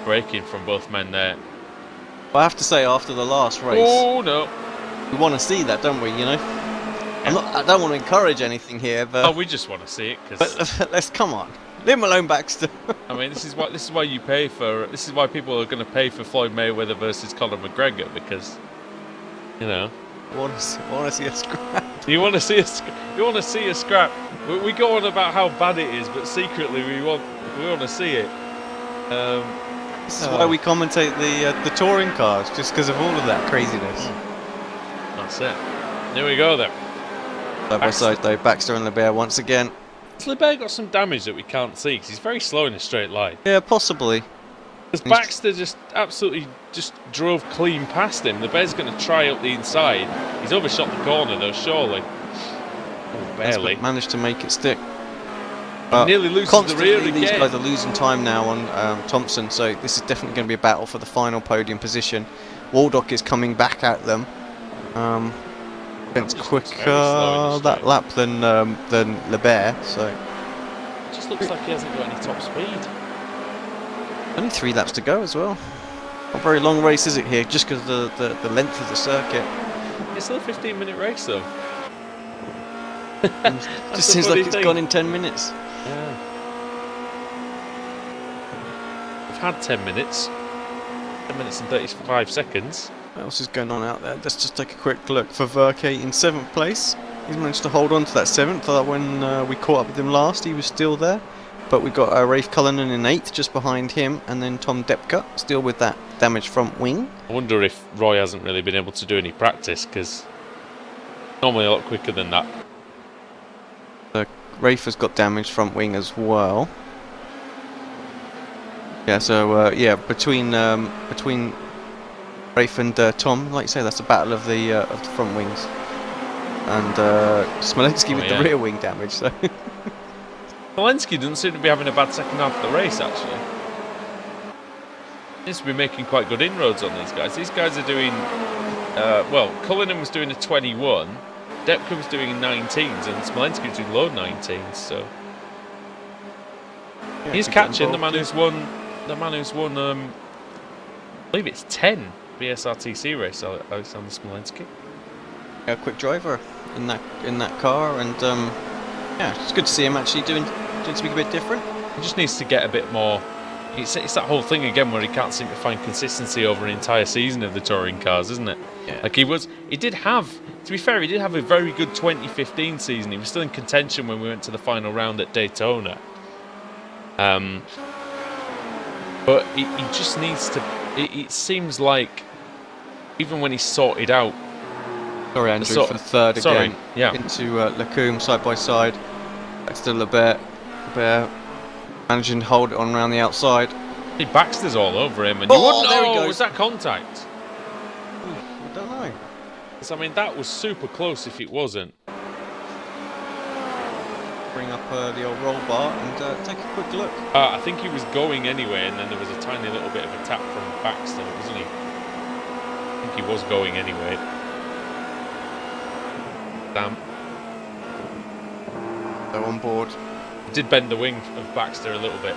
Braking from both men there. I have to say, after the last race, oh no, we want to see that, don't we? You know, I don't want to encourage anything here, but we just want to see it because. But let's come on, leave him alone, Baxter. I mean, this is why you pay for. This is why people are going to pay for Floyd Mayweather versus Conor McGregor because, you know, I want to see a scrap. You want to see a scrap. We go on about how bad it is, but secretly we want to see it. This is why we commentate the touring cars, just because of all of that craziness. That's it. There we go then. Side by side though, Baxter and Lebert once again. Has Lebert got some damage that we can't see? Because he's very slow in a straight line. Yeah, possibly. Because Baxter just absolutely drove clean past him. Lebert's going to try up the inside. He's overshot the corner though, surely. Oh, barely. Managed to make it stick. Nearly loses the rear again. These guys are losing time now on Thompson, so this is definitely going to be a battle for the final podium position. Waldock is coming back at them. It's quicker that lap than Lebert, so. It just looks like he hasn't got any top speed. Only 3 laps to go as well. Not a very long race, is it here? Just because the length of the circuit. It's still a 15-minute race though. Just seems like it's gone in 10 minutes. Yeah. We've had 10 minutes. 10 minutes and 35 seconds. What else is going on out there? Let's just take a quick look. For Verke in 7th place. He's managed to hold on to that 7th. When we caught up with him last, he was still there. But we've got Rafe Cullinan in 8th, just behind him. And then Tom Depka, still with that damaged front wing. I wonder if Roy hasn't really been able to do any practice, because normally a lot quicker than that. Rafe has got damaged front wing as well. Yeah, so between Rafe and Tom, like you say, that's a battle of the front wings, and Smolensky with the rear wing damage. So Smolensky doesn't seem to be having a bad second half of the race actually. He seems to be making quite good inroads on these guys. These guys are doing well. Cullinan was doing a 21. Depka was doing 19s and Smolensky was doing low 19s, so yeah, he's catching the man who's won. The man who's won, I believe it's 10 BSRTC race. Alexander Smolensky. Yeah, quick driver in that car, and yeah, it's good to see him actually doing something a bit different. He just needs to get a bit more. It's that whole thing again where he can't seem to find consistency over an entire season of the touring cars, isn't it? Yeah. Like he did have, to be fair, he did have a very good 2015 season. He was still in contention when we went to the final round at Daytona. But he just needs to. It seems like even when he's sorted out. Sorry, Andrew, for third again. Yeah. Into Lacombe side by side. Next to Lebert. Lebert managing to hold it on around the outside. Baxter's all over him, and you wouldn't know. Was that contact? I don't know. I mean, that was super close if it wasn't. Bring up the old roll bar and take a quick look. I think he was going anyway, and then there was a tiny little bit of a tap from Baxter, wasn't he? I think he was going anyway. Damn. They're on board. It did bend the wing of Baxter a little bit.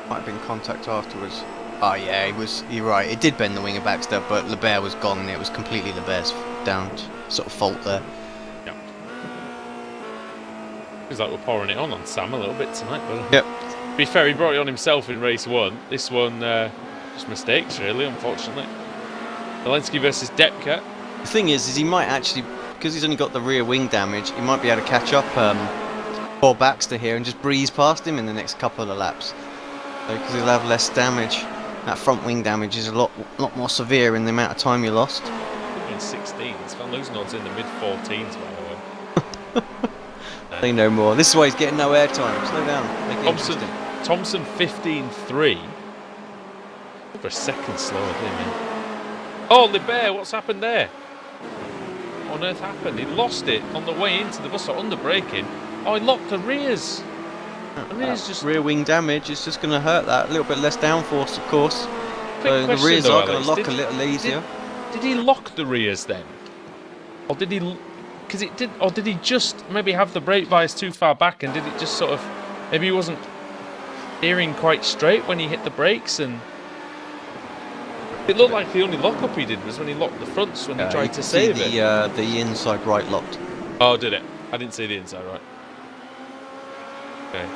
Might have been contact afterwards. Oh yeah, you're right. It did bend the wing of Baxter, but Lebert was gone. It was completely Lebert's down sort of fault there. Feels like we're pouring it on Sam a little bit tonight. But Yep. to be fair, he brought it on himself in race 1. This one, just mistakes, really, unfortunately. Smolensky versus Depka. The thing is he might actually, because he's only got the rear wing damage, he might be able to catch up Paul Baxter here and just breeze past him in the next couple of laps. Because he'll have less damage. That front wing damage is a lot more severe in the amount of time you lost. In 16s, Van Loosenhold's in the mid 14s, by the way. They know more. This is why he's getting no airtime. Slow down. Make it Thompson 15.3. Over a second slower than him. Oh, Libert, what's happened there? What on earth happened? He lost it on the way into the bus stop, under braking. Oh, he locked the rears. The rears just... Rear wing damage is just going to hurt that. A little bit less downforce, of course. So the rears though, are going to lock a little easier. Did he lock the rears then? Or did he... Because it did... Or did he just maybe have the brake bias too far back, and did it just sort of... Maybe he wasn't steering quite straight when he hit the brakes, and... It looked like the only lock-up he did was when he locked the fronts when he tried to save it. The inside right locked. Oh, did it? I didn't see the inside right. Okay.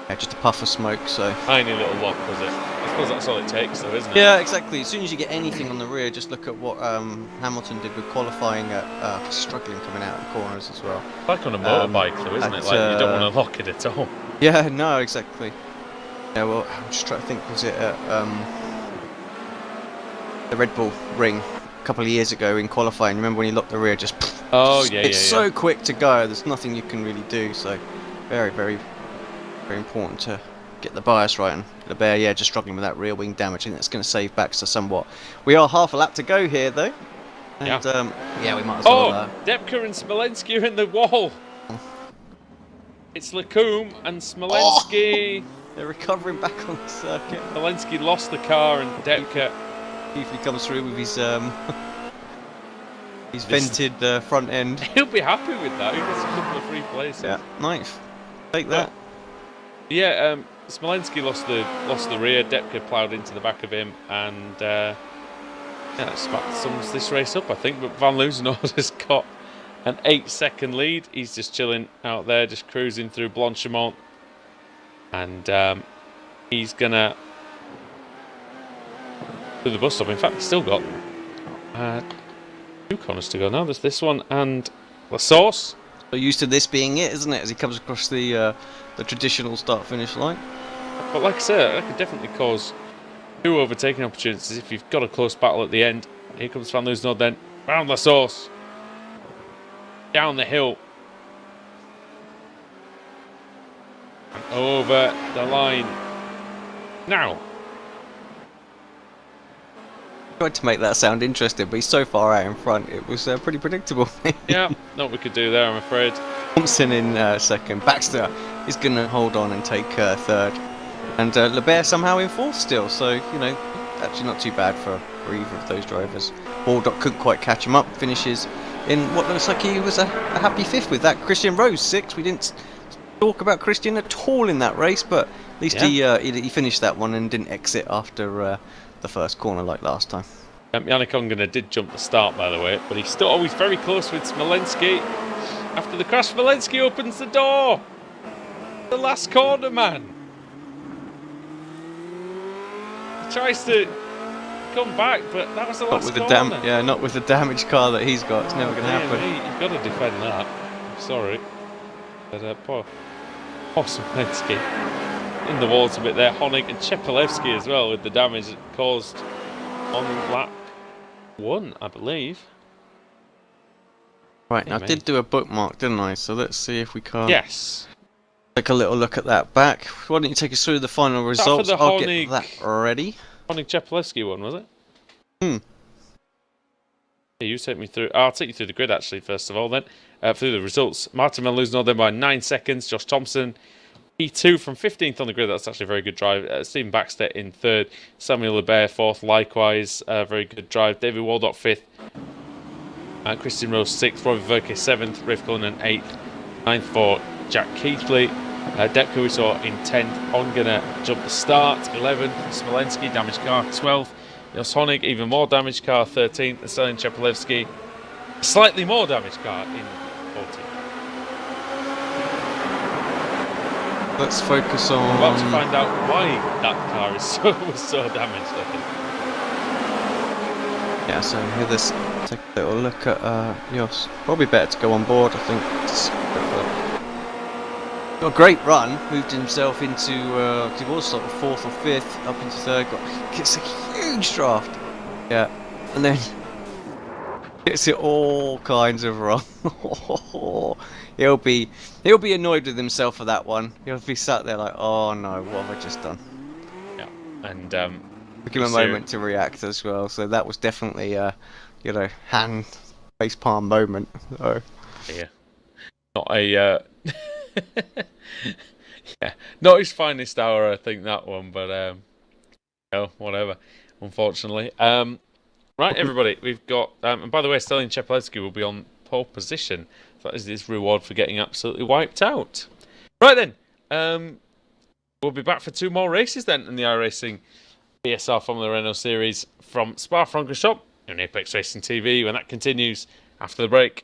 Yeah, just a puff of smoke, so... Tiny little lock, was it? I suppose that's all it takes, though, isn't it? Yeah, exactly. As soon as you get anything on the rear, just look at what Hamilton did with qualifying at struggling coming out of the corners as well. Like on a motorbike, though, isn't it? Like, you don't want to lock it at all. Yeah, no, exactly. Yeah, well, I'm just trying to think, was it at the Red Bull ring a couple of years ago in qualifying? Remember when he locked the rear, just... It's so quick to go, there's nothing you can really do, so very, very, very important to get the bias right. And Lebert, yeah, just struggling with that rear wing damage. I think that's going to save Baxter somewhat. We are half a lap to go here, though. And, we might as well... Oh, Depka and Smolensky are in the wall. It's Lacombe and Smolensky... They're recovering back on the circuit. Smolensky lost the car, and Depka... If he comes through with his vented front end. He'll be happy with that. He gets a couple of free places. Yeah, nice. Take that. Yeah, Smolensky lost the rear. Depka ploughed into the back of him, and sums this race up, I think. But Van Loosenhoeld has got an 8-second lead. He's just chilling out there, just cruising through Blanchimont, and he's gonna to the bus stop. In fact, he's still got 2 corners to go now. There's this one and La Source. So used to this being it, isn't it? As he comes across the traditional start-finish line. But like I said, that could definitely cause 2 overtaking opportunities if you've got a close battle at the end. Here comes Van Loosenhoeld then. Round La Source. Down the hill. And over the line. Now. Tried to make that sound interesting, but he's so far out in front, it was pretty predictable. Yeah, not what we could do there, I'm afraid. Thompson in second. Baxter is going to hold on and take third. And Lebert somehow in fourth still, so, you know, actually not too bad for either of those drivers. Baldock couldn't quite catch him up, finishes in what looks like he was a happy fifth with that. Christian Rose, 6th. We didn't talk about Christian at all in that race, but at least he finished that one and didn't exit after... the first corner like last time. Yannick Ongena did jump the start, by the way, but he's still always very close with Smolensky. After the crash, Smolensky opens the door. The last corner, man. He tries to come back, but that was the last corner. Not with the damaged car that he's got. It's never going to happen. You've got to defend that. Sorry. But poor Smolensky. In the walls a bit there. Honig and Chepelevsky as well with the damage it caused on lap 1, I believe. Right, now I did do a bookmark, didn't I? So let's see if we can take a little look at that back. Why don't you take us through the final results? I'll get that ready. Honig Chepelevsky one, was it? Yeah, you take me through. I'll take you through the grid actually first of all then. Through the results. Martin Van Loosenhoeld then by 9 seconds. Josh Thompson P2 from 15th on the grid. That's actually a very good drive. Stephen Baxter in 3rd. Samuel Lebert 4th. Likewise, very good drive. David Waldock 5th. Christian Rose 6th. Robbie Verke 7th. Rafe Cullinan 8th. 9th for Jack Keithley. Depka we saw in 10th. Ongena jumped the start. 11th. Smolensky damaged car 12th. Jos Honig even more damaged car 13th. And Stalin Chepelevsky slightly more damaged car in 14. Let's focus on. We're about to find out why that car is was so damaged, I think. Yeah, so here, let's take a little look at Jos. Probably better to go on board, I think. Got a great run, moved himself into, he was sort of 4th or 5th, up into 3rd, gets a huge draft. Yeah, and then gets it all kinds of wrong. He'll be annoyed with himself for that one. He'll be sat there like, oh no, what have I just done? Yeah, and took him a moment to react as well. So that was definitely hand face palm moment. So. Yeah, not a yeah, not his finest hour, I think, that one. But whatever. Unfortunately, right, everybody, we've got. And by the way, Stalin Chepeletsky will be on pole position. That is his reward for getting absolutely wiped out. Right then, we'll be back for 2 more races then in the iRacing BSR Formula Renault Series from Spa-Francorchamps on Apex Racing TV when that continues after the break.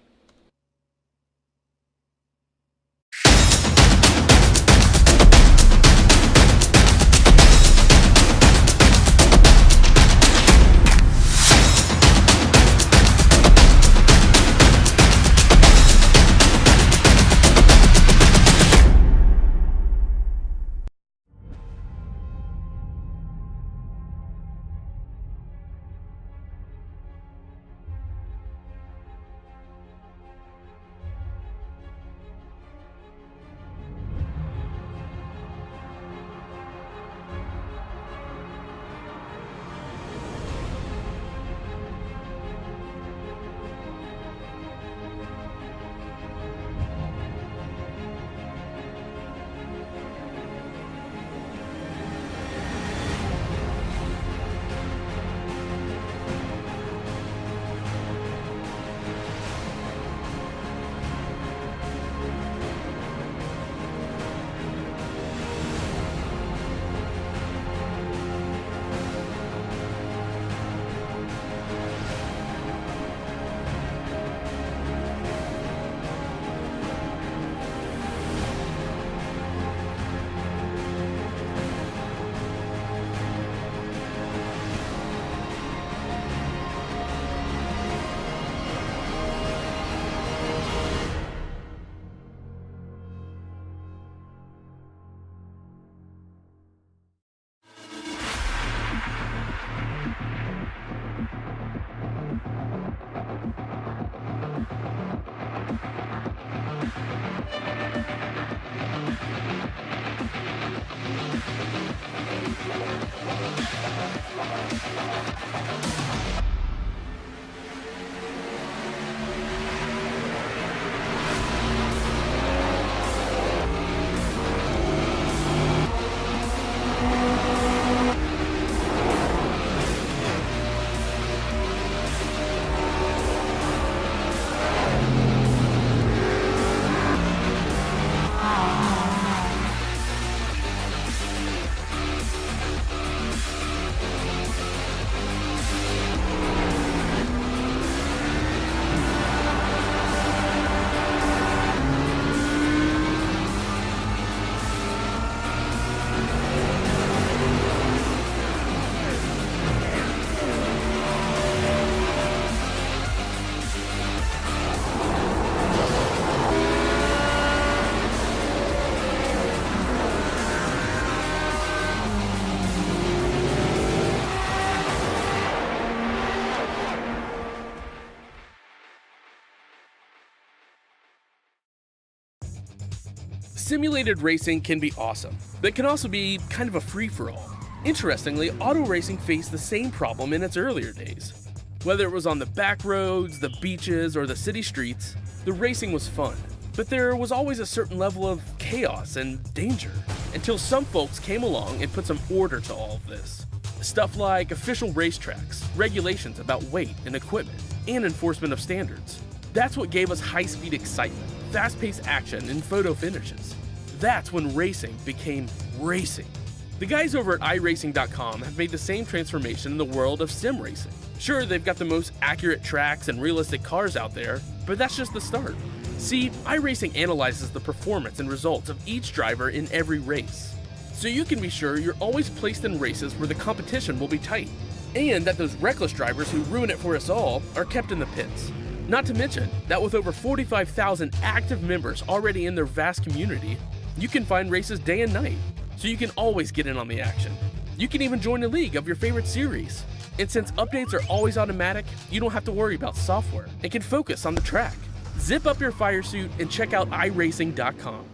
Simulated racing can be awesome, but it can also be kind of a free-for-all. Interestingly, auto racing faced the same problem in its earlier days. Whether it was on the back roads, the beaches, or the city streets, the racing was fun. But there was always a certain level of chaos and danger, until some folks came along and put some order to all of this. Stuff like official racetracks, regulations about weight and equipment, and enforcement of standards. That's what gave us high-speed excitement, fast-paced action, and photo finishes. That's when racing became racing. The guys over at iRacing.com have made the same transformation in the world of sim racing. Sure, they've got the most accurate tracks and realistic cars out there, but that's just the start. See, iRacing analyzes the performance and results of each driver in every race, so you can be sure you're always placed in races where the competition will be tight, and that those reckless drivers who ruin it for us all are kept in the pits. Not to mention that with over 45,000 active members already in their vast community, you can find races day and night, so you can always get in on the action. You can even join a league of your favorite series. And since updates are always automatic, you don't have to worry about software and can focus on the track. Zip up your fire suit and check out iRacing.com.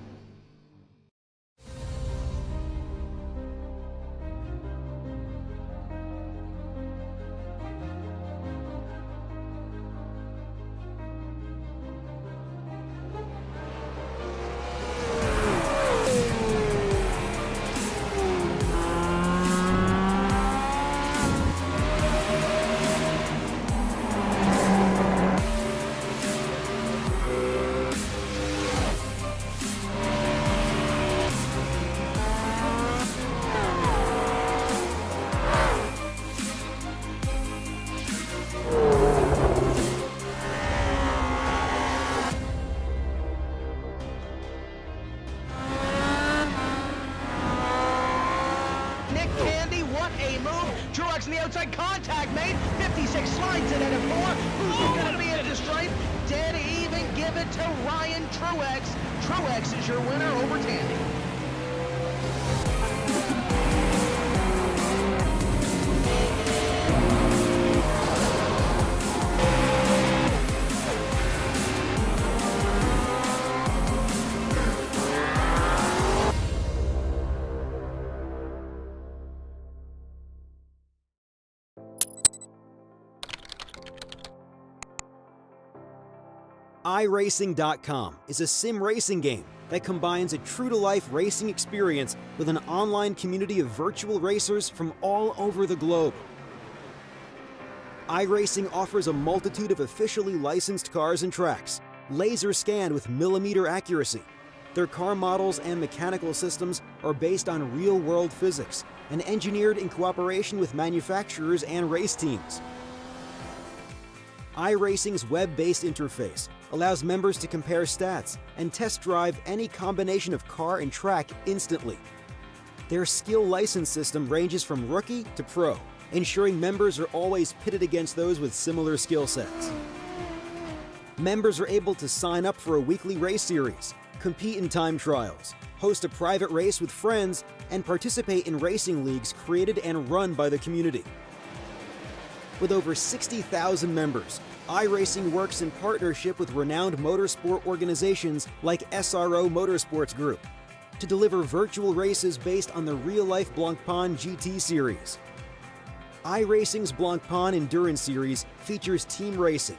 On the outside, contact made. 56 slides it into 4. Who's going to be at the stripe? Dead even. Give it to Ryan Truex. Truex is your winner over Tandy. iRacing.com is a sim racing game that combines a true-to-life racing experience with an online community of virtual racers from all over the globe. iRacing offers a multitude of officially licensed cars and tracks, laser scanned with millimeter accuracy. Their car models and mechanical systems are based on real-world physics and engineered in cooperation with manufacturers and race teams. iRacing's web-based interface allows members to compare stats and test drive any combination of car and track instantly. Their skill license system ranges from rookie to pro, ensuring members are always pitted against those with similar skill sets. Members are able to sign up for a weekly race series, compete in time trials, host a private race with friends, and participate in racing leagues created and run by the community. With over 60,000 members, iRacing works in partnership with renowned motorsport organizations like SRO Motorsports Group to deliver virtual races based on the real-life Blancpain GT series. iRacing's Blancpain Endurance Series features team racing,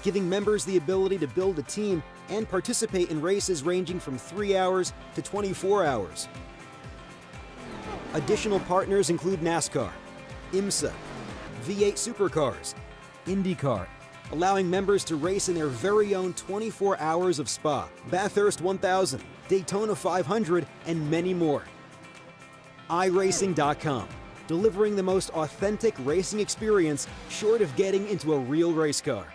giving members the ability to build a team and participate in races ranging from 3 hours to 24 hours. Additional partners include NASCAR, IMSA, V8 Supercars, IndyCar, allowing members to race in their very own 24 hours of Spa, Bathurst 1000, Daytona 500, and many more. iRacing.com, delivering the most authentic racing experience short of getting into a real race car.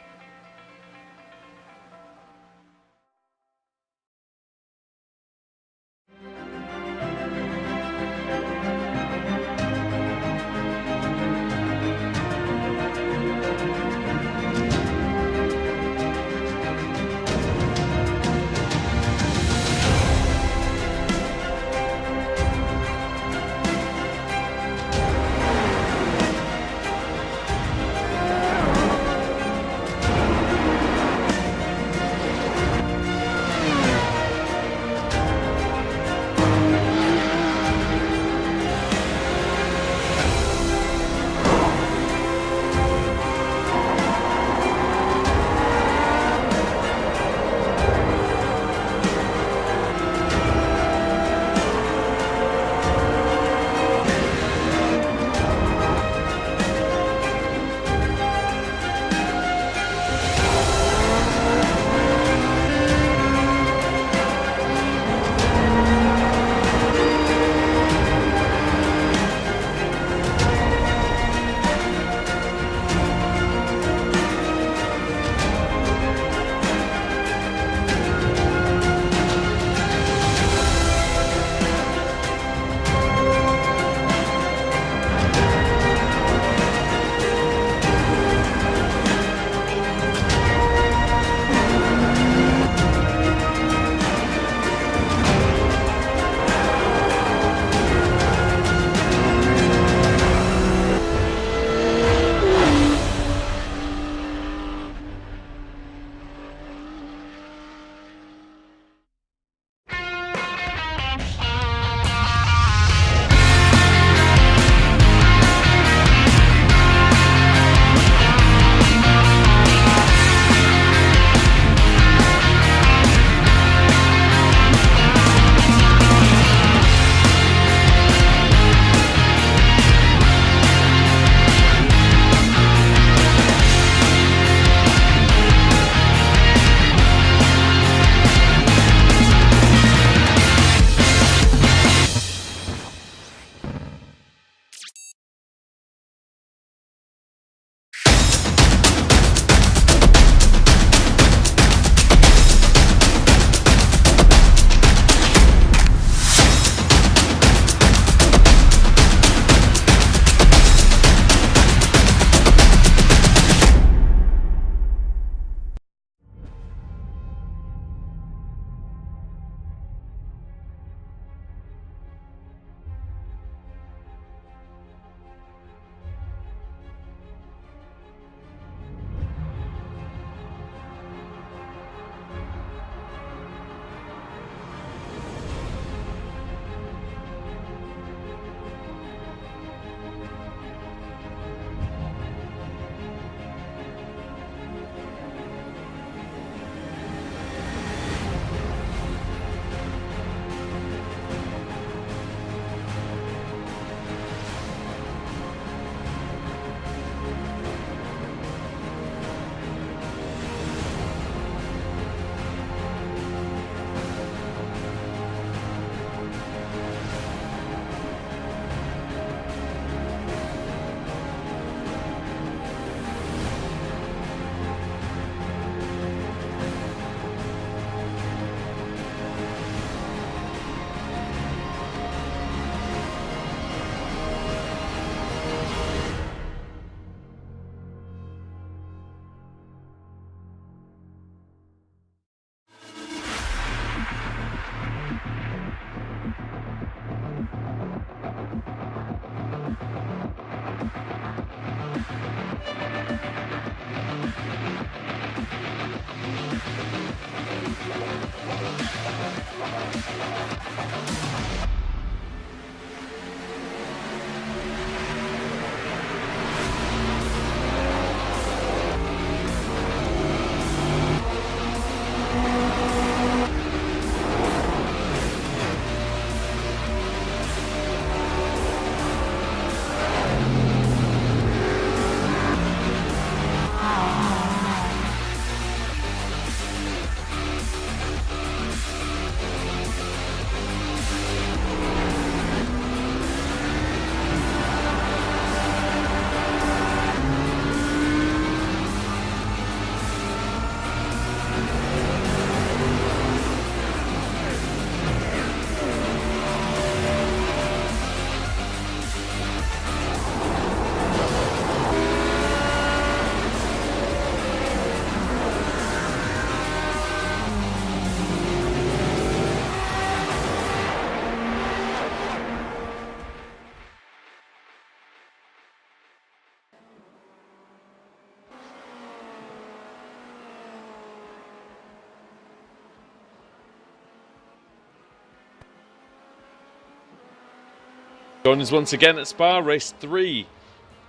Join us once again at Spa, race 3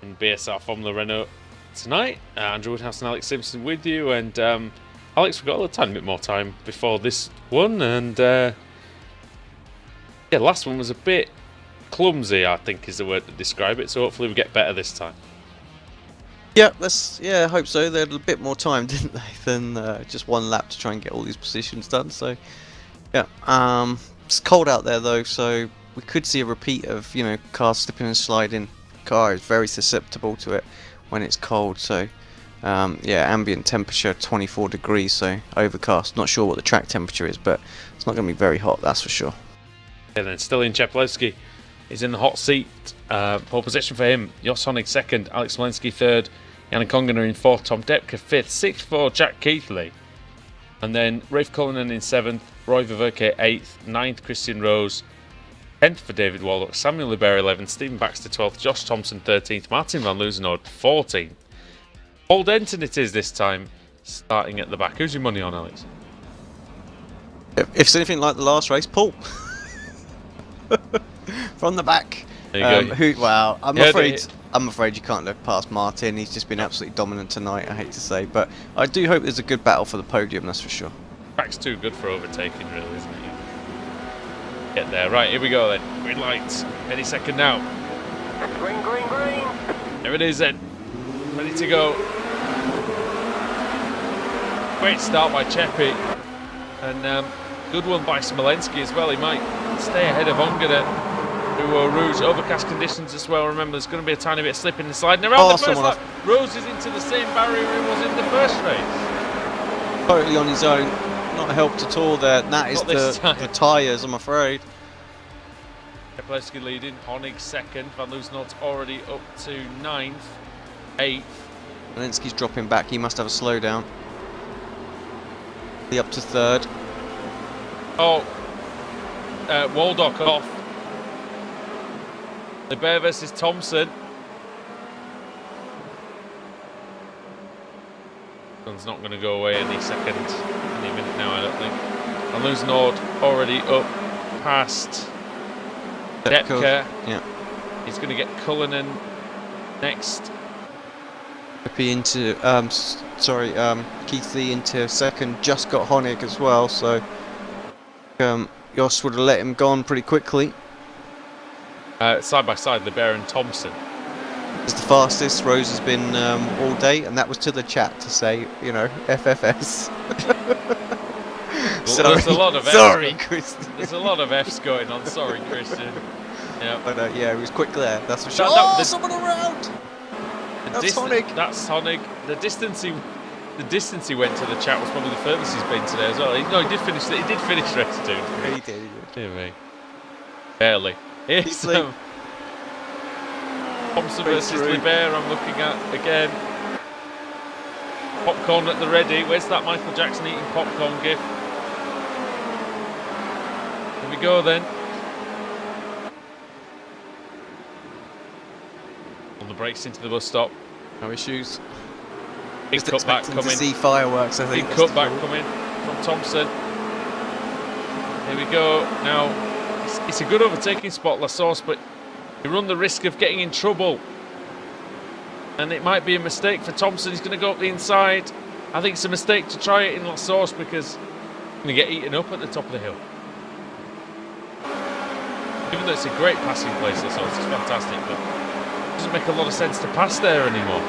in BSR Formula Renault tonight. Andrew Woodhouse and Alex Simpson with you, and Alex, we've got a tiny bit more time before this one, and yeah, last one was a bit clumsy, I think is the word to describe it, so hopefully we get better this time. Yeah, I hope so. They had a bit more time, didn't they, than just one lap to try and get all these positions done. So, yeah, it's cold out there though, so we could see a repeat of, you know, cars slipping and sliding. Car is very susceptible to it when it's cold. So, yeah, ambient temperature 24 degrees, so overcast. Not sure what the track temperature is, but it's not going to be very hot, that's for sure. And then still in Cheplewski is in the hot seat. Pole position for him. Jos Honig second, Alex Walensky third, Yannick Ongener in fourth, Tom Depke fifth, sixth for Jack Keithley. And then Rafe Cullinan in seventh, Roy Ververke eighth, ninth Christian Rose, 10th for David Waldock, Samuel Libera 11th, Stephen Baxter 12th, Josh Thompson 13th, Martin van Loozenhout 14th. Paul Denton it is this time, starting at the back. Who's your money on, Alex? If it's anything like the last race, Paul. From the back. There you go. Wow, I'm afraid you can't look past Martin. He's just been absolutely dominant tonight, I hate to say. But I do hope there's a good battle for the podium, that's for sure. Track's too good for overtaking, really, isn't it? Get there. Right, here we go then. Green lights. Any second now. Green, green, green. There it is then. Ready to go. Great start by Cheppy. And good one by Smolensky as well. He might stay ahead of Ongener. Rouge. Overcast conditions as well. Remember, there's going to be a tiny bit of slipping and sliding around the first lap. Rose is into the same barrier he was in the first race. Totally on his own. Not helped at all there. That is the tyres, I'm afraid. Cheplewski leading, Honig second, Van Loozenhout's already up to 9th, 8th. Walensky's dropping back, he must have a slowdown. The up to 3rd. Oh, Waldock off. Libert versus Thompson. One's not going to go away any minute now, I don't think. Van Loozenhout already up past Depke. Yeah. He's going to get Cullinan next. Into Keithley into second. Just got Honig as well, so Jos would have let him go on pretty quickly. Side by side, Libera and Thompson. It's the fastest Rose has been all day, and that was to the chat to say, you know, FFS. There's a lot of F's. Sorry, Christian. There's a lot of F's going on. Sorry, Christian. Yeah. But yeah, he was quick there. That's for sure. Someone around. That's Honig. That's Honig. The distance he went to the chat was probably the furthest he's been today as well. No, he did finish. He did finish race 2. Yeah, he did. Dear me. Barely. Here's Thompson versus Libert. I'm looking at again. Popcorn at the ready. Where's that Michael Jackson eating popcorn gif? Here we go then. On the brakes into the bus stop. No issues. Big cutback coming. To see fireworks, I think. Big cutback coming from Thompson. Here we go. Now, it's a good overtaking spot, La Source, but you run the risk of getting in trouble. And it might be a mistake for Thompson. He's going to go up the inside. I think it's a mistake to try it in La Source because he's going to get eaten up at the top of the hill. Even though it's a great passing place, La Source, it's fantastic, but it doesn't make a lot of sense to pass there anymore.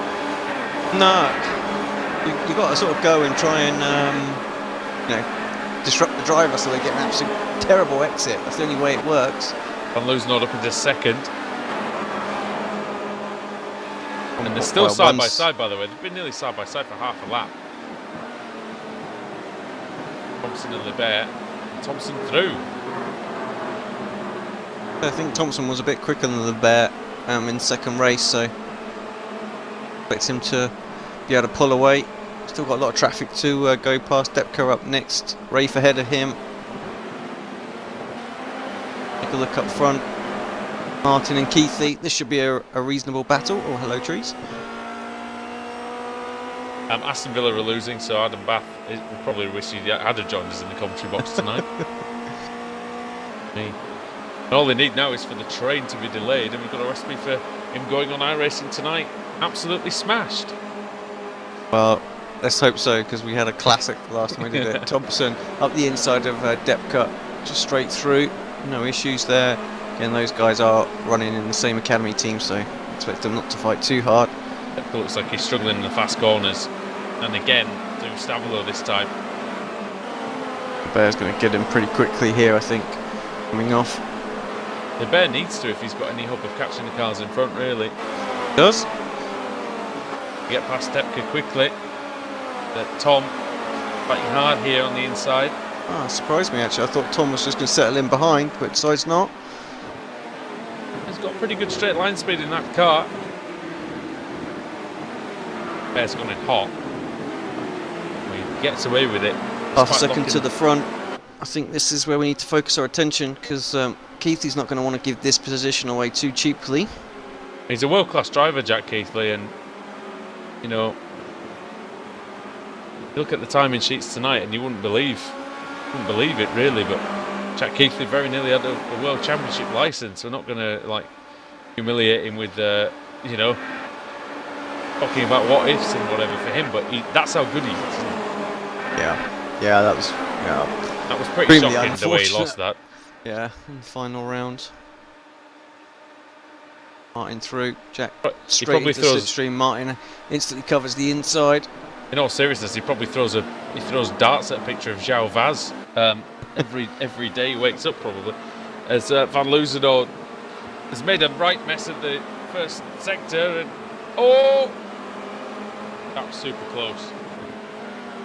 No. You've got to sort of go and try and, you know, disrupt the driver so they get an absolute terrible exit. That's the only way it works. Van Loozenhout up into second. And they're still side by side, by the way. They've been nearly side by side for half a lap. Thompson and Libert. Thompson through. I think Thompson was a bit quicker than Libert in second race, so expect him to be able to pull away. Still got a lot of traffic to go past. Depke up next. Rafe ahead of him. Take a look up front. Martin and Keithley. This should be a reasonable battle. Oh, hello, trees. Aston Villa are losing, so Adam Bath will probably wish he had joined us in the commentary box tonight. Me. And all they need now is for the train to be delayed, and we've got a recipe for him going on iRacing tonight. Absolutely smashed. Well, let's hope so, because we had a classic last time we did it. Thompson up the inside of depth cut, just straight through. No issues there. Again, those guys are running in the same academy team, so expect them not to fight too hard. It looks like he's struggling in the fast corners. And again, to Stavolo this time. Bear's going to get him pretty quickly here, I think, coming off. The Bear needs to if he's got any hope of catching the cars in front, really. Does? Get past Stepka quickly. Tom fighting hard here on the inside. Ah, surprised me actually. I thought Tom was just going to settle in behind, but decides not. He's got pretty good straight line speed in that car. Bear's gone in hot. He gets away with it. Half a second to the front. I think this is where we need to focus our attention, because Keithley's not going to want to give this position away too cheaply. He's a world-class driver, Jack Keithley, and you know, you look at the timing sheets tonight and you wouldn't believe it really, but Jack Keithley very nearly had a world championship license. We're not going to like humiliate him with you know, talking about what ifs and whatever for him, but that's how good he is. Yeah, that was pretty shocking the way he lost that. Yeah, in the final round. Martin through, Jack straight into the slipstream. Martin instantly covers the inside. In all seriousness, he probably throws darts at a picture of João Vaz every day he wakes up, probably. As Van Loozenhoorn has made a right mess of the first sector, and that was super close.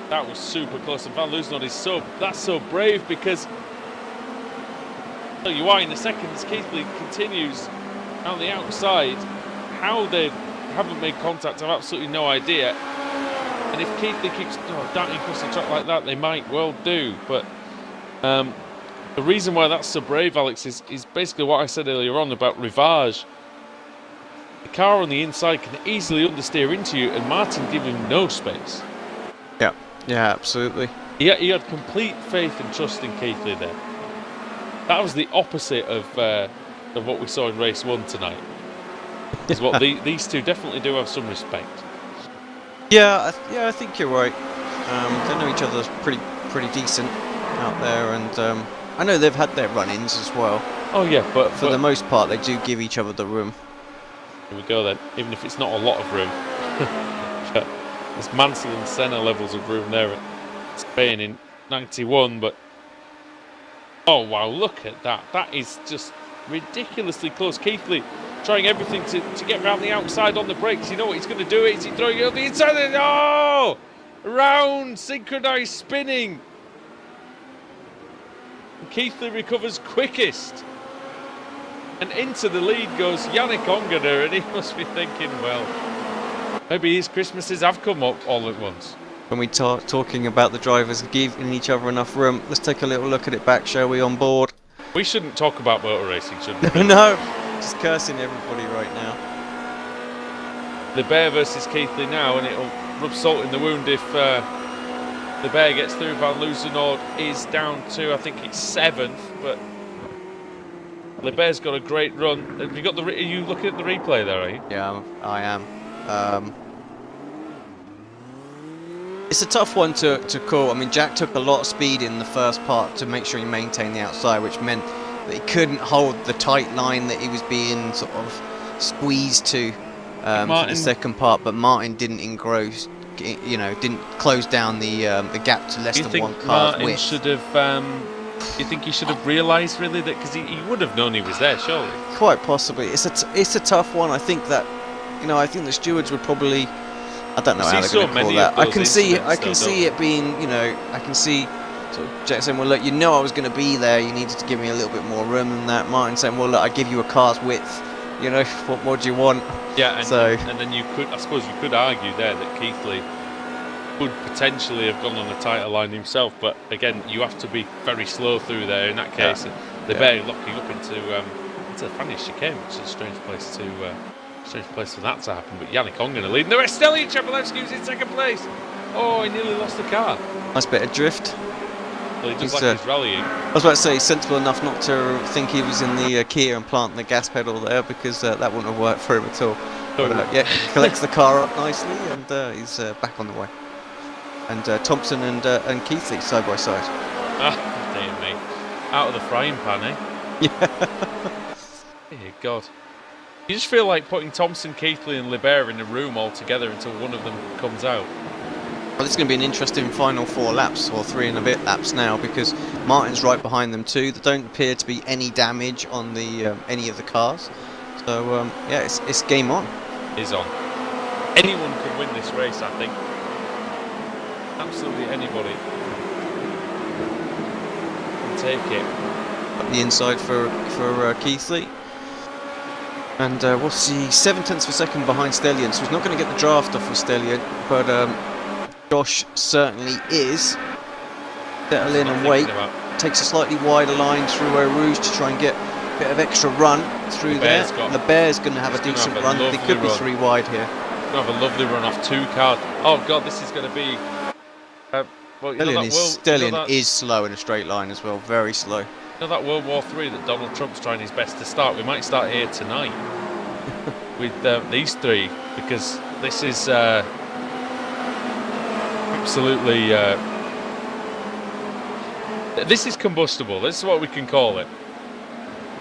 That was super close, and Van Loozenhoorn is so brave, because you are in the seconds. Keithley continues on the outside. How they haven't made contact, I've absolutely no idea. And if Keithley keeps darting across the track like that, they might well do. But the reason why that's so brave, Alex, is basically what I said earlier on about Rivage. The car on the inside can easily understeer into you, and Martin gave him no space. Yeah, absolutely. He had complete faith and trust in Keithley there. That was the opposite of what we saw in race 1 tonight. Is what these two definitely do have some respect. Yeah, I think you're right. They know each other pretty decent out there, and I know they've had their run-ins as well. Oh yeah, but for the most part, they do give each other the room. Here we go then, even if it's not a lot of room. There's Mansell and Senna levels of room there at Spain in 91, but oh wow, look at that. That is just ridiculously close. Keithley trying everything to get around the outside on the brakes. You know what he's going to do? Is he throwing it on the inside? Oh! Round, synchronised spinning. Keithley recovers quickest. And into the lead goes Yannick Ongener, and he must be thinking, well, maybe his Christmases have come up all at once. When we talking about the drivers giving each other enough room, let's take a little look at it back, shall we, on board? We shouldn't talk about motor racing, should we? No, just cursing everybody right now. The Bear versus Keithley now, and it'll rub salt in the wound if the Bear gets through. Van Loozenhoorn is down to, I think it's 7th, but the Bear's got a great run. Have you got are you looking at the replay there, are you? Yeah, I am. It's a tough one to call. I mean, Jack took a lot of speed in the first part to make sure he maintained the outside, which meant that he couldn't hold the tight line that he was being sort of squeezed to for the second part. But Martin didn't engross, didn't close down the gap to less than one car's width. Should have. Do you think he should have realised really that, because he would have known he was there, surely? Quite possibly. It's a tough one. I think that I think the stewards would probably. I don't know how they're going to call that. I can see it being, I can see sort of Jack saying, well, look, I was going to be there. You needed to give me a little bit more room than that. Martin saying, well, look, I give you a car's width. What more do you want? Yeah, and then I suppose you could argue there that Keithley could potentially have gone on a tighter line himself. But again, you have to be very slow through there in that case. Yeah. The Bear locking up into the Spanish chicane, which is a strange place for that to happen. But Yannick Ongener leading the rest. Stelian Chabalevsky was in second place. Oh, he nearly lost the car. Nice bit of drift. Well, he does like his rallying. I was about to say, he's sensible enough not to think he was in the Kia and plant the gas pedal there, because that wouldn't have worked for him at all. But yeah, he collects the car up nicely, and he's back on the way. And Thompson and Keithley side by side. Ah, dear me. Out of the frying pan, eh? Yeah. Dear God. You just feel like putting Thompson, Keithley and Libert in a room all together until one of them comes out. Well, it's going to be an interesting final 4 laps, or 3 and a bit laps now, because Martin's right behind them too. There don't appear to be any damage on the any of the cars. So yeah, it's game on. Is on. Anyone could win this race, I think. Absolutely anybody can take it. Up the inside for Keithley. And we'll see 7/10 of a second behind Stellion, so he's not going to get the draft off of Stellion, but Josh certainly is. Settle in and wait. Takes a slightly wider line through Rouge to try and get a bit of extra run through there. Lebert's going to have a decent run. They could be 3 wide here. Going to have a lovely run off 2 cars. Oh God, this is going to be. Well, Stellion is slow in a straight line as well, very slow. You know that World War III that Donald Trump's trying his best to start? We might start here tonight with these 3, because this is absolutely. This is combustible. This is what we can call it.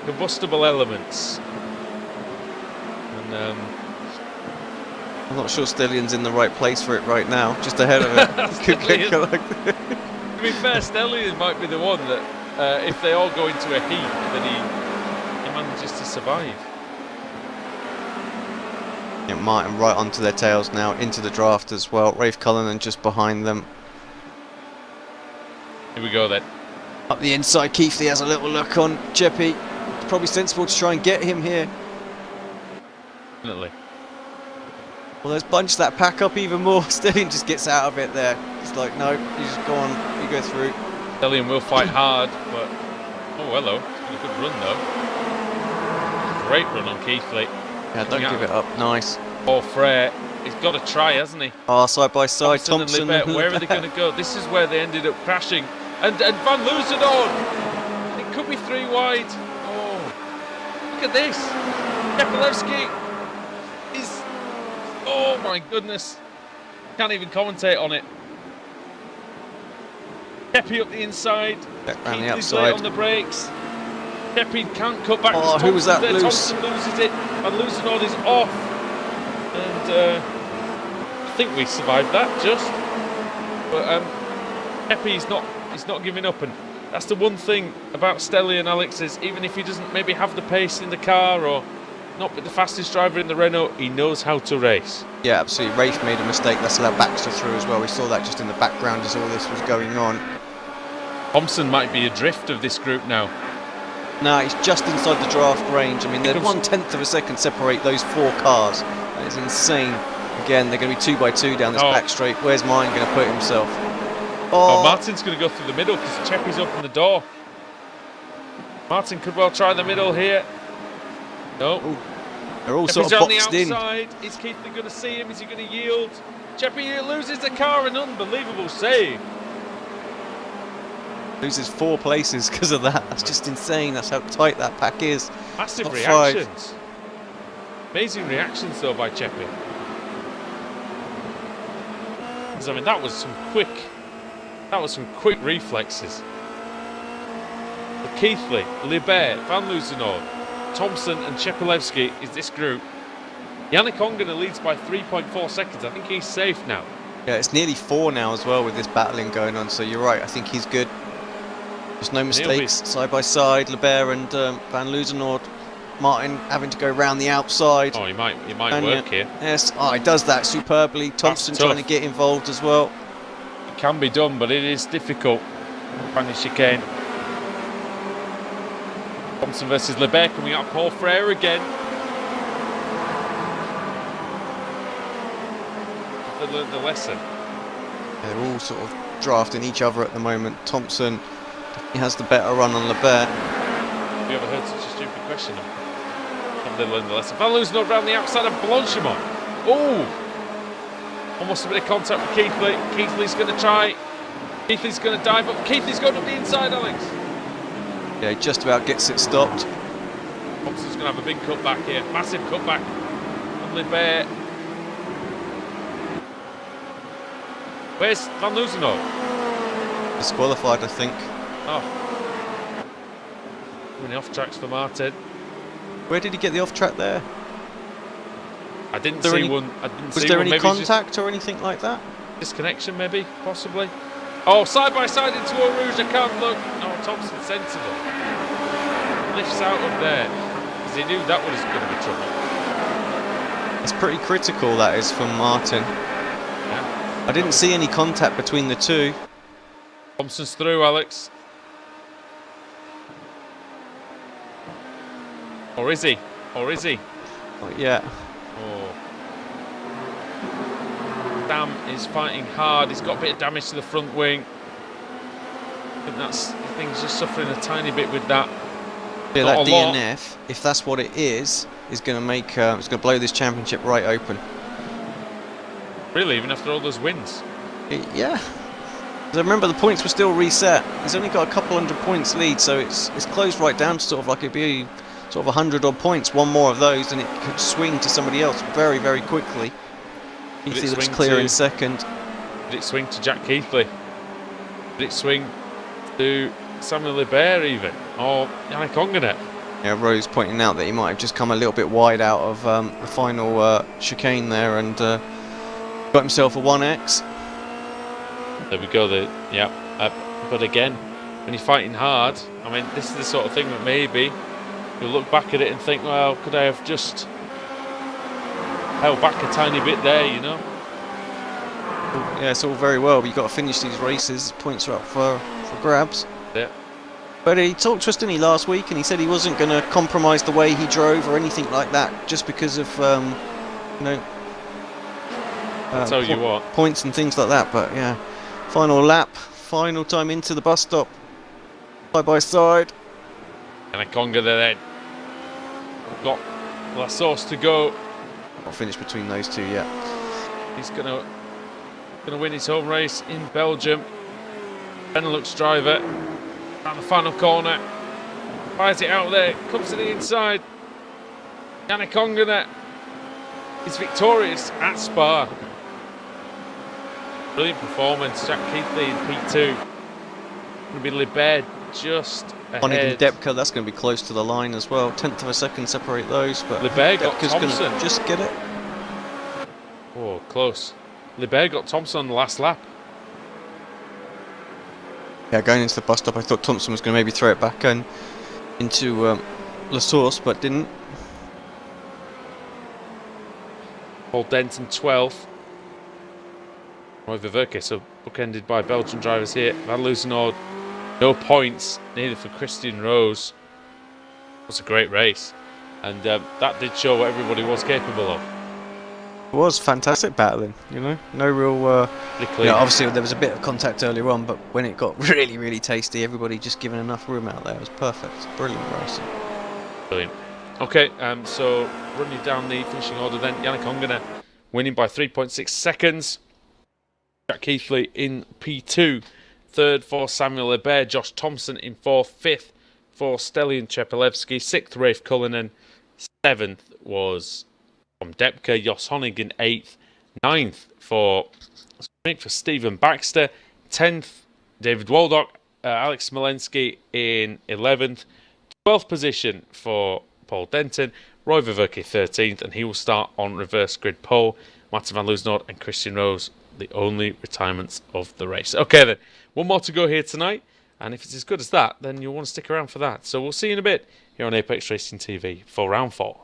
Combustible elements. And I'm not sure Stellion's in the right place for it right now. Just ahead of it. To be fair, Stellion might be the one that, if they all go into a heat, that he manages to survive. Yeah, Martin right onto their tails now, into the draft as well. Rafe Cullinan just behind them. Here we go then. Up the inside, Keithley has a little look on Cheppy. It's probably sensible to try and get him here. Definitely. Well, let's bunch that pack up even more. Stellion just gets out of it there. He's like, no, you just go on, you go through. Stellion will fight hard, but oh hello, it's been a good run though. Great run on Keithley. Yeah, don't give it up. Nice. Paul Frere, he's got to try, hasn't he? Oh, side by side, Thompson and Libert, where are they going to go? This is where they ended up crashing. And Van Loosenhoorn, it could be 3 wide. Oh, look at this. Kepilevsky is, oh my goodness. Can't even commentate on it. Kepi up the inside. Around the outside. Late on the brakes. Kepi can't cut back. Oh, who was that loose? Thompson loses it. Van Loosenhoorn is off. And I think we survived that just. But Kepi's not giving up, and that's the one thing about Stellion, Alex, is even if he doesn't maybe have the pace in the car or not be the fastest driver in the Renault, he knows how to race. Yeah, absolutely. Rafe made a mistake. Let's allow Baxter through as well. We saw that just in the background as all this was going on. Thompson might be adrift of this group now. No, he's just inside the draft range. I mean, they're 1/10 of a second separate those 4 cars. That is insane. Again, they're going to be 2 by 2 down this back straight. Where's Martin going to put himself? Oh, Martin's going to go through the middle because Cheppy's opened the door. Martin could well try the middle here. No. Ooh. They're all sort of boxed in. Is Keithley going to see him? Is he going to yield? Cheppy loses the car, an unbelievable save. Loses 4 places because of that. That's just insane. That's how tight that pack is. Massive Top reactions. 5. Amazing reactions though by Cheppy. I mean, that was some quick reflexes. But Keithley, Libert, Van Loosenhoorn, Thompson and Chepilevsky is this group. Yannick Ongena leads by 3.4 seconds. I think he's safe now. Yeah, it's nearly 4 now as well with this battling going on, so you're right. I think he's good. There's no mistakes. Side by side, Libert and Van Loosenhoorn. Martin having to go round the outside. Oh, he might work here. Yes, he does that superbly. Thompson trying to get involved as well. It can be done, but it is difficult. Final chicane. Thompson versus Libert coming out. Paul Frere again. They learned the lesson. They're all sort of drafting each other at the moment. Thompson, he has the better run on Libert. Have you ever heard such a stupid question? Have they learned the lesson? Van Loosenhoorn around the outside of Blanchimont. Oh! Almost a bit of contact with Keithley. Keithley's going to try. Keithley's going to dive up. Keithley's going up the inside, Alex. Yeah, he just about gets it stopped. Thompson's going to have a big cutback here. Massive cutback. And Libert. Where's Van Loozenhout? Disqualified, I think. Oh. Many off tracks for Martin. Where did he get the off track there? I didn't see one. Was there any contact or anything like that? Disconnection, maybe, possibly. Oh, side by side into Eau Rouge. I can't look. No, Thompson's sensible. Lifts out of there because he knew that was going to be trouble. It's pretty critical, that is, from Martin. Yeah. I didn't see any contact between the two. Thompson's through, Alex. Or is he? Or is he? Oh, yeah. Oh. Sam is fighting hard. He's got a bit of damage to the front wing. I think he's just suffering a tiny bit with that. Yeah, that DNF, if that's what it is going to make, it's going to blow this championship right open. Really, even after all those wins? Yeah. 'Cause I remember the points were still reset. He's only got a couple hundred points lead, so it's closed right down to sort of like it'd be sort of 100 odd points. One more of those, and it could swing to somebody else very, very quickly. Keithley looks clear in second. Did it swing to Jack Keithley? Did it swing to Samuel Libert even? Or Yannick Ongenet? Yeah, Rose pointing out that he might have just come a little bit wide out of the final chicane there and got himself a 1X. There we go. But again, when you're fighting hard, I mean, this is the sort of thing that maybe you'll look back at it and think, well, could I have just held back a tiny bit there, you know? Yeah, it's all very well, but you've got to finish these races. Points are up for grabs. Yeah. But he talked to us, didn't he, last week, and he said he wasn't going to compromise the way he drove or anything like that just because of, you know, tell you what, points and things like that. But yeah, final lap, final time into the bus stop, side by side. And a Conga there then. Got La Sauce to go. I'll finish between those two, yeah. He's gonna win his home race in Belgium. Benelux driver down the final corner. Fires it out there, comes to the inside. Yannick Ongenet is victorious at Spa. Brilliant performance. Jack Keithley in P2. Going to be Libert just ahead. Honig and Depka, that's going to be close to the line as well. 1/10 of a second separate those, but Libert got Depka's Thompson. Gonna just get it. Oh, close. Libert got Thompson on the last lap. Yeah, going into the bus stop, I thought Thompson was going to maybe throw it back and into La Source, but didn't. Paul Denton 12th. Roy Ververke, so bookended by Belgian drivers here. Van Loozenhout, no points, neither for Christian Rose. It was a great race, and that did show what everybody was capable of. It was fantastic battling, you know, no real. Obviously there was a bit of contact earlier on, but when it got really, really tasty, everybody just giving enough room out there. It was perfect, brilliant racing. Brilliant. Okay, so run you down the finishing order then. Yannick Ongenet winning by 3.6 seconds. Jack Keithley in P2. Third for Samuel Libert. Josh Thompson in fourth. Fifth for Stelian Chepelevsky. Sixth, Rafe Cullinan. Seventh was Tom Depka. Jos Honig in eighth. Ninth for Stephen Baxter. 10th, David Waldock. Alex Smolensky in 11th. 12th position for Paul Denton. Roy Ververke 13th, and he will start on reverse grid pole. Martin Van Loozenhout and Christian Rose, the only retirements of the race. Okay then, one more to go here tonight, and if it's as good as that, then you'll want to stick around for that. So we'll see you in a bit here on Apex Racing TV for round 4.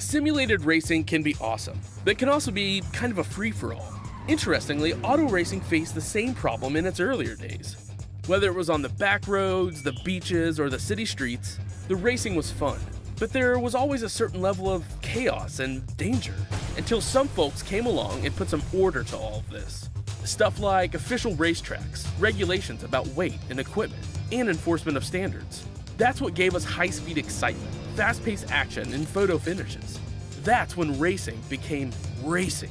Simulated racing can be awesome, but it can also be kind of a free-for-all. Interestingly, auto racing faced the same problem in its earlier days. Whether it was on the back roads, the beaches, or the city streets, the racing was fun. But there was always a certain level of chaos and danger, until some folks came along and put some order to all of this. Stuff like official racetracks, regulations about weight and equipment, and enforcement of standards. That's what gave us high-speed excitement, fast-paced action, and photo finishes. That's when racing became racing.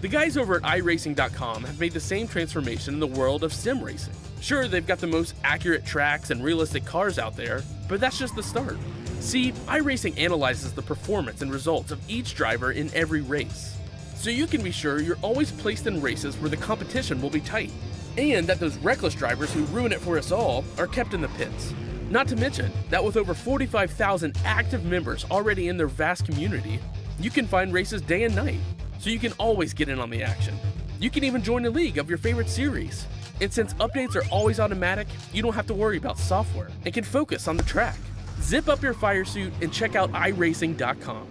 The guys over at iRacing.com have made the same transformation in the world of sim racing. Sure, they've got the most accurate tracks and realistic cars out there, but that's just the start. See, iRacing analyzes the performance and results of each driver in every race, so you can be sure you're always placed in races where the competition will be tight, and that those reckless drivers who ruin it for us all are kept in the pits. Not to mention that with over 45,000 active members already in their vast community, you can find races day and night, so you can always get in on the action. You can even join a league of your favorite series. And since updates are always automatic, you don't have to worry about software and can focus on the track. Zip up your fire suit and check out iRacing.com.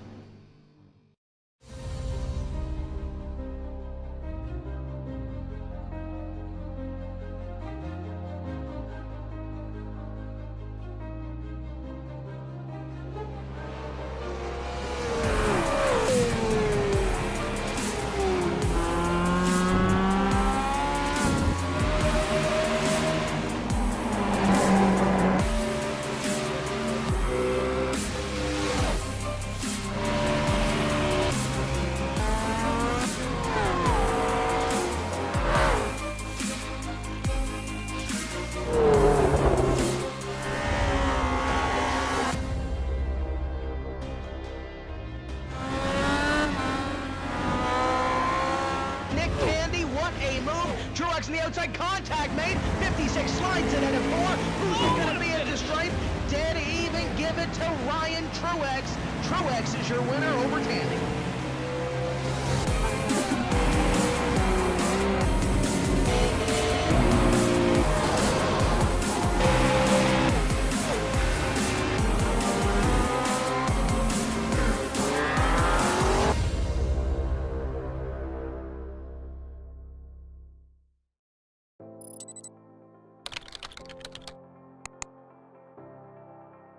Truex in the outside, contact made. 56 slides it at a 4. Who's going to be at the stripe? Dead even, give it to Ryan Truex. Truex is your winner over Tandy.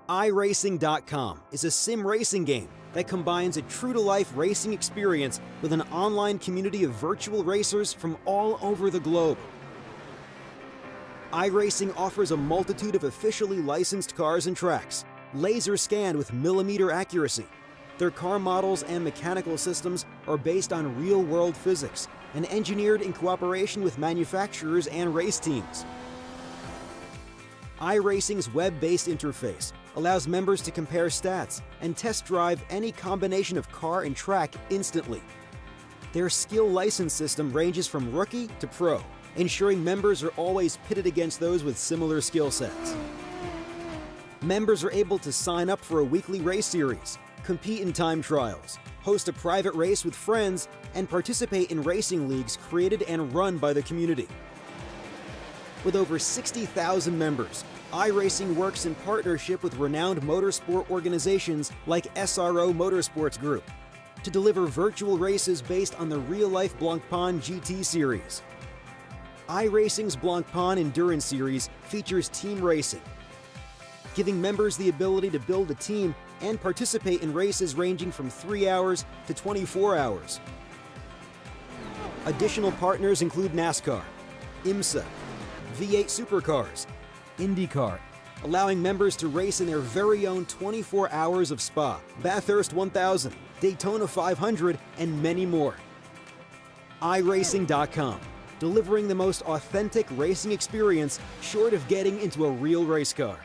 iRacing.com is a sim racing game that combines a true-to-life racing experience with an online community of virtual racers from all over the globe. iRacing offers a multitude of officially licensed cars and tracks, laser scanned with millimeter accuracy. Their car models and mechanical systems are based on real-world physics and engineered in cooperation with manufacturers and race teams. iRacing's web-based interface allows members to compare stats and test drive any combination of car and track instantly. Their skill license system ranges from rookie to pro, ensuring members are always pitted against those with similar skill sets. Members are able to sign up for a weekly race series, compete in time trials, host a private race with friends, and participate in racing leagues created and run by the community. With over 60,000 members, iRacing works in partnership with renowned motorsport organizations like SRO Motorsports Group to deliver virtual races based on the real-life Blancpain GT series. iRacing's Blancpain Endurance Series features team racing, giving members the ability to build a team and participate in races ranging from 3 hours to 24 hours. Additional partners include NASCAR, IMSA, V8 Supercars, IndyCar, allowing members to race in their very own 24 hours of Spa, Bathurst 1000, Daytona 500, and many more. iRacing.com, delivering the most authentic racing experience short of getting into a real race car.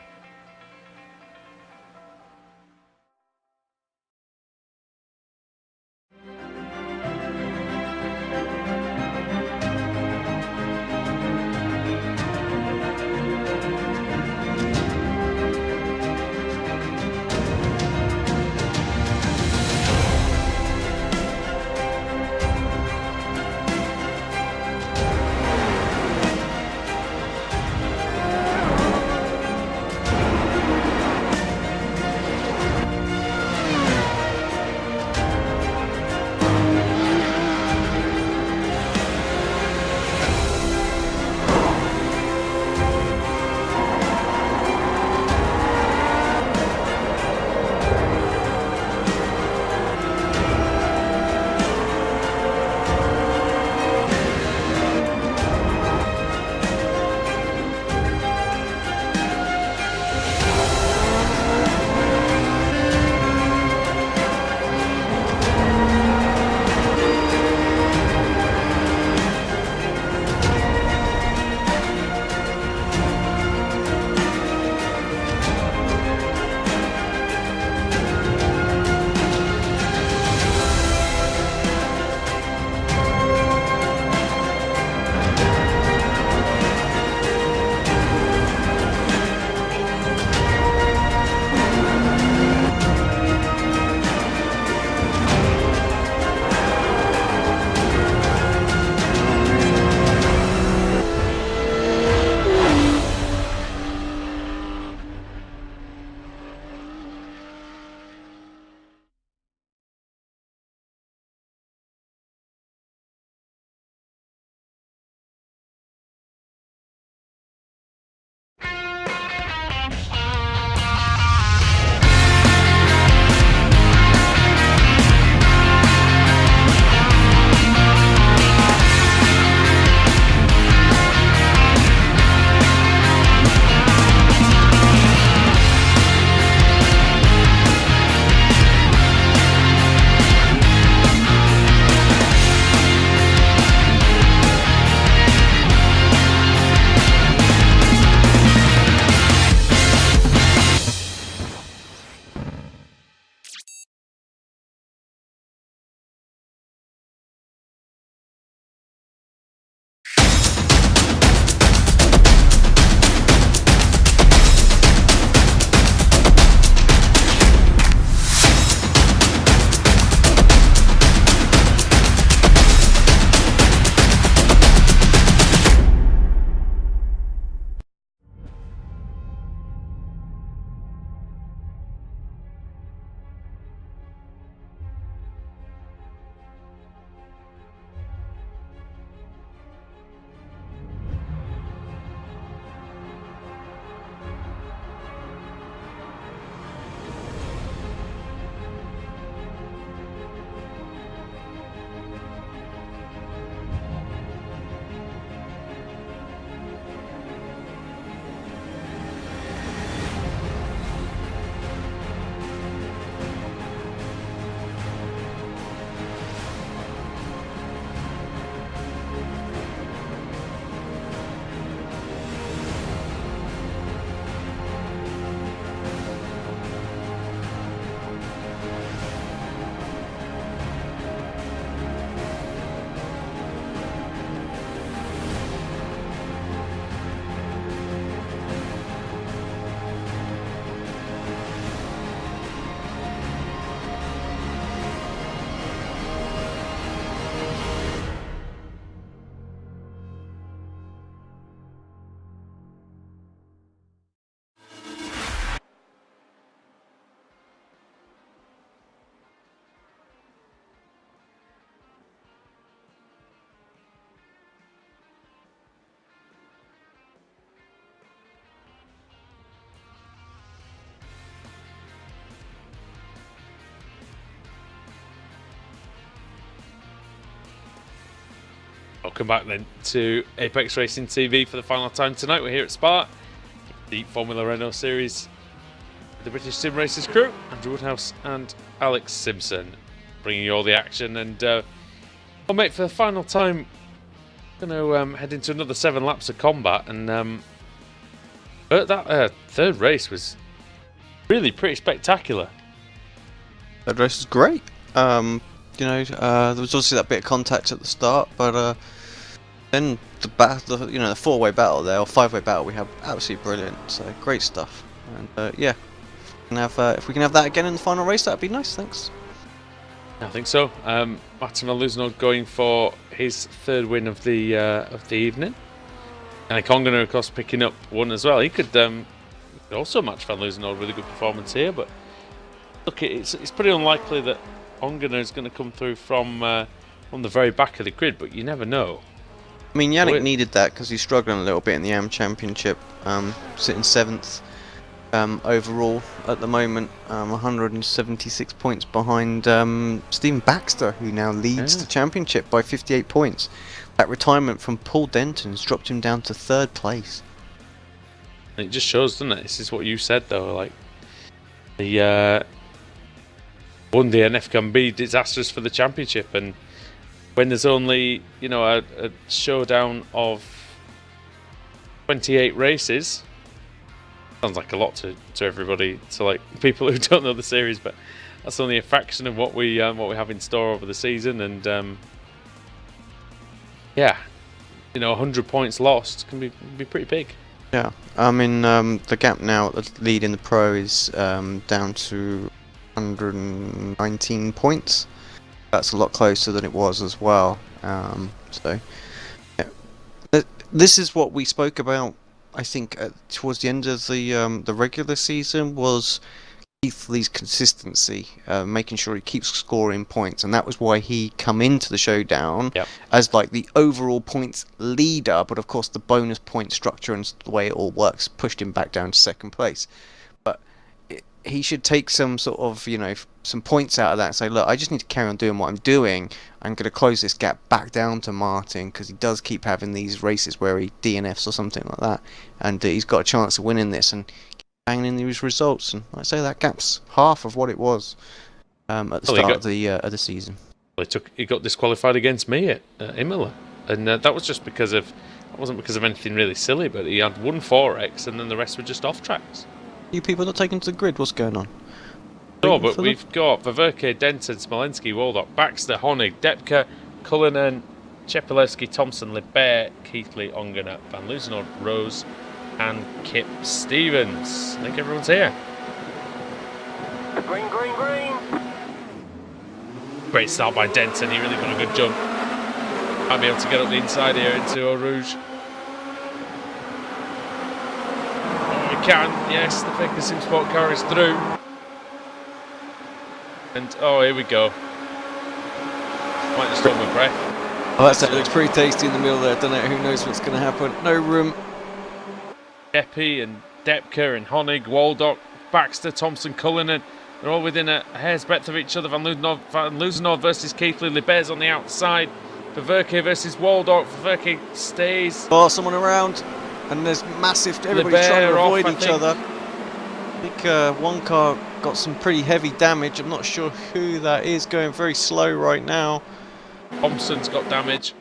Welcome back then to Apex Racing TV for the final time tonight. We're here at Spa, the Formula Renault series, with the British Sim Racers crew, Andrew Woodhouse and Alex Simpson, bringing you all the action. And well, mate, for the final time, we're going to head into another 7 laps of combat. And but that third race was really pretty spectacular. Third race was great. There was obviously that bit of contact at the start, but then the 4-way battle there, or 5-way battle, we have absolutely brilliant. So great stuff. And yeah, if we can have that again in the final race, that'd be nice. Thanks. I think so. Martin van Loosenholt going for his 3rd win of the evening. And Ongener, of course, picking up one as well. He could also match van Loosenholt with a good performance here, but look, it's pretty unlikely that Ongener is going to come through from the very back of the grid, but you never know. I mean, Yannick needed that because he's struggling a little bit in the AM Championship, sitting 7th overall at the moment, 176 points behind Stephen Baxter, who now leads the championship by 58 points. That retirement from Paul Denton has dropped him down to 3rd place. And it just shows, doesn't it? This is what you said, though. Like the one DNF can be disastrous for the championship, and when there's only a showdown of 28 races, sounds like a lot to everybody, to like people who don't know the series, but that's only a fraction of what we have in store over the season. And 100 points lost can be pretty big. Yeah, I mean the gap now at the lead in the pro is down to 119 points. That's a lot closer than it was as well. So yeah. This is what we spoke about, I think, towards the end of the regular season, was Keith Lee's consistency, making sure he keeps scoring points, and that was why he come into the showdown as like the overall points leader. But of course, the bonus point structure and the way it all works pushed him back down to 2nd place. But he should take some sort of some points out of that and say, look, I just need to carry on doing what I'm doing. I'm going to close this gap back down to Martin, because he does keep having these races where he DNFs or something like that, and he's got a chance of winning this and banging in these results. And like I say, that gap's half of what it was at the start of the season. Well, he got disqualified against me at Imola, and that was just wasn't because of anything really silly, but he had one 4X and then the rest were just off tracks. You people not taken to the grid? What's going on? No, but we've got Ververke, Denton, Smolensky, Waldock, Baxter, Honig, Depke, Cullinan, Chepelewski, Thompson, Libert, Keithley, Ongener, Van Loosenholt, Rose, and Kip Stevens. I think everyone's here. Green, green, green. Great start by Denton. He really got a good jump. Might be able to get up the inside here into Eau Rouge. Oh, he can. Yes, the Faker Sim Sport car is through. And oh, here we go. Might just hold my breath. Oh, that looks pretty tasty in the middle there. Don't know, who knows what's going to happen. No room. Deppy and Depke and Honig, Waldock, Baxter, Thompson, Cullinan. They're all within a hair's breadth of each other. Van Loosenholt versus Keithley. Libert's on the outside. Ververke versus Waldock. Ververke stays. Oh, someone around. And there's massive. Everybody's trying to avoid each other. I think one car got some pretty heavy damage. I'm not sure who that is, going very slow right now. Thompson's got damage.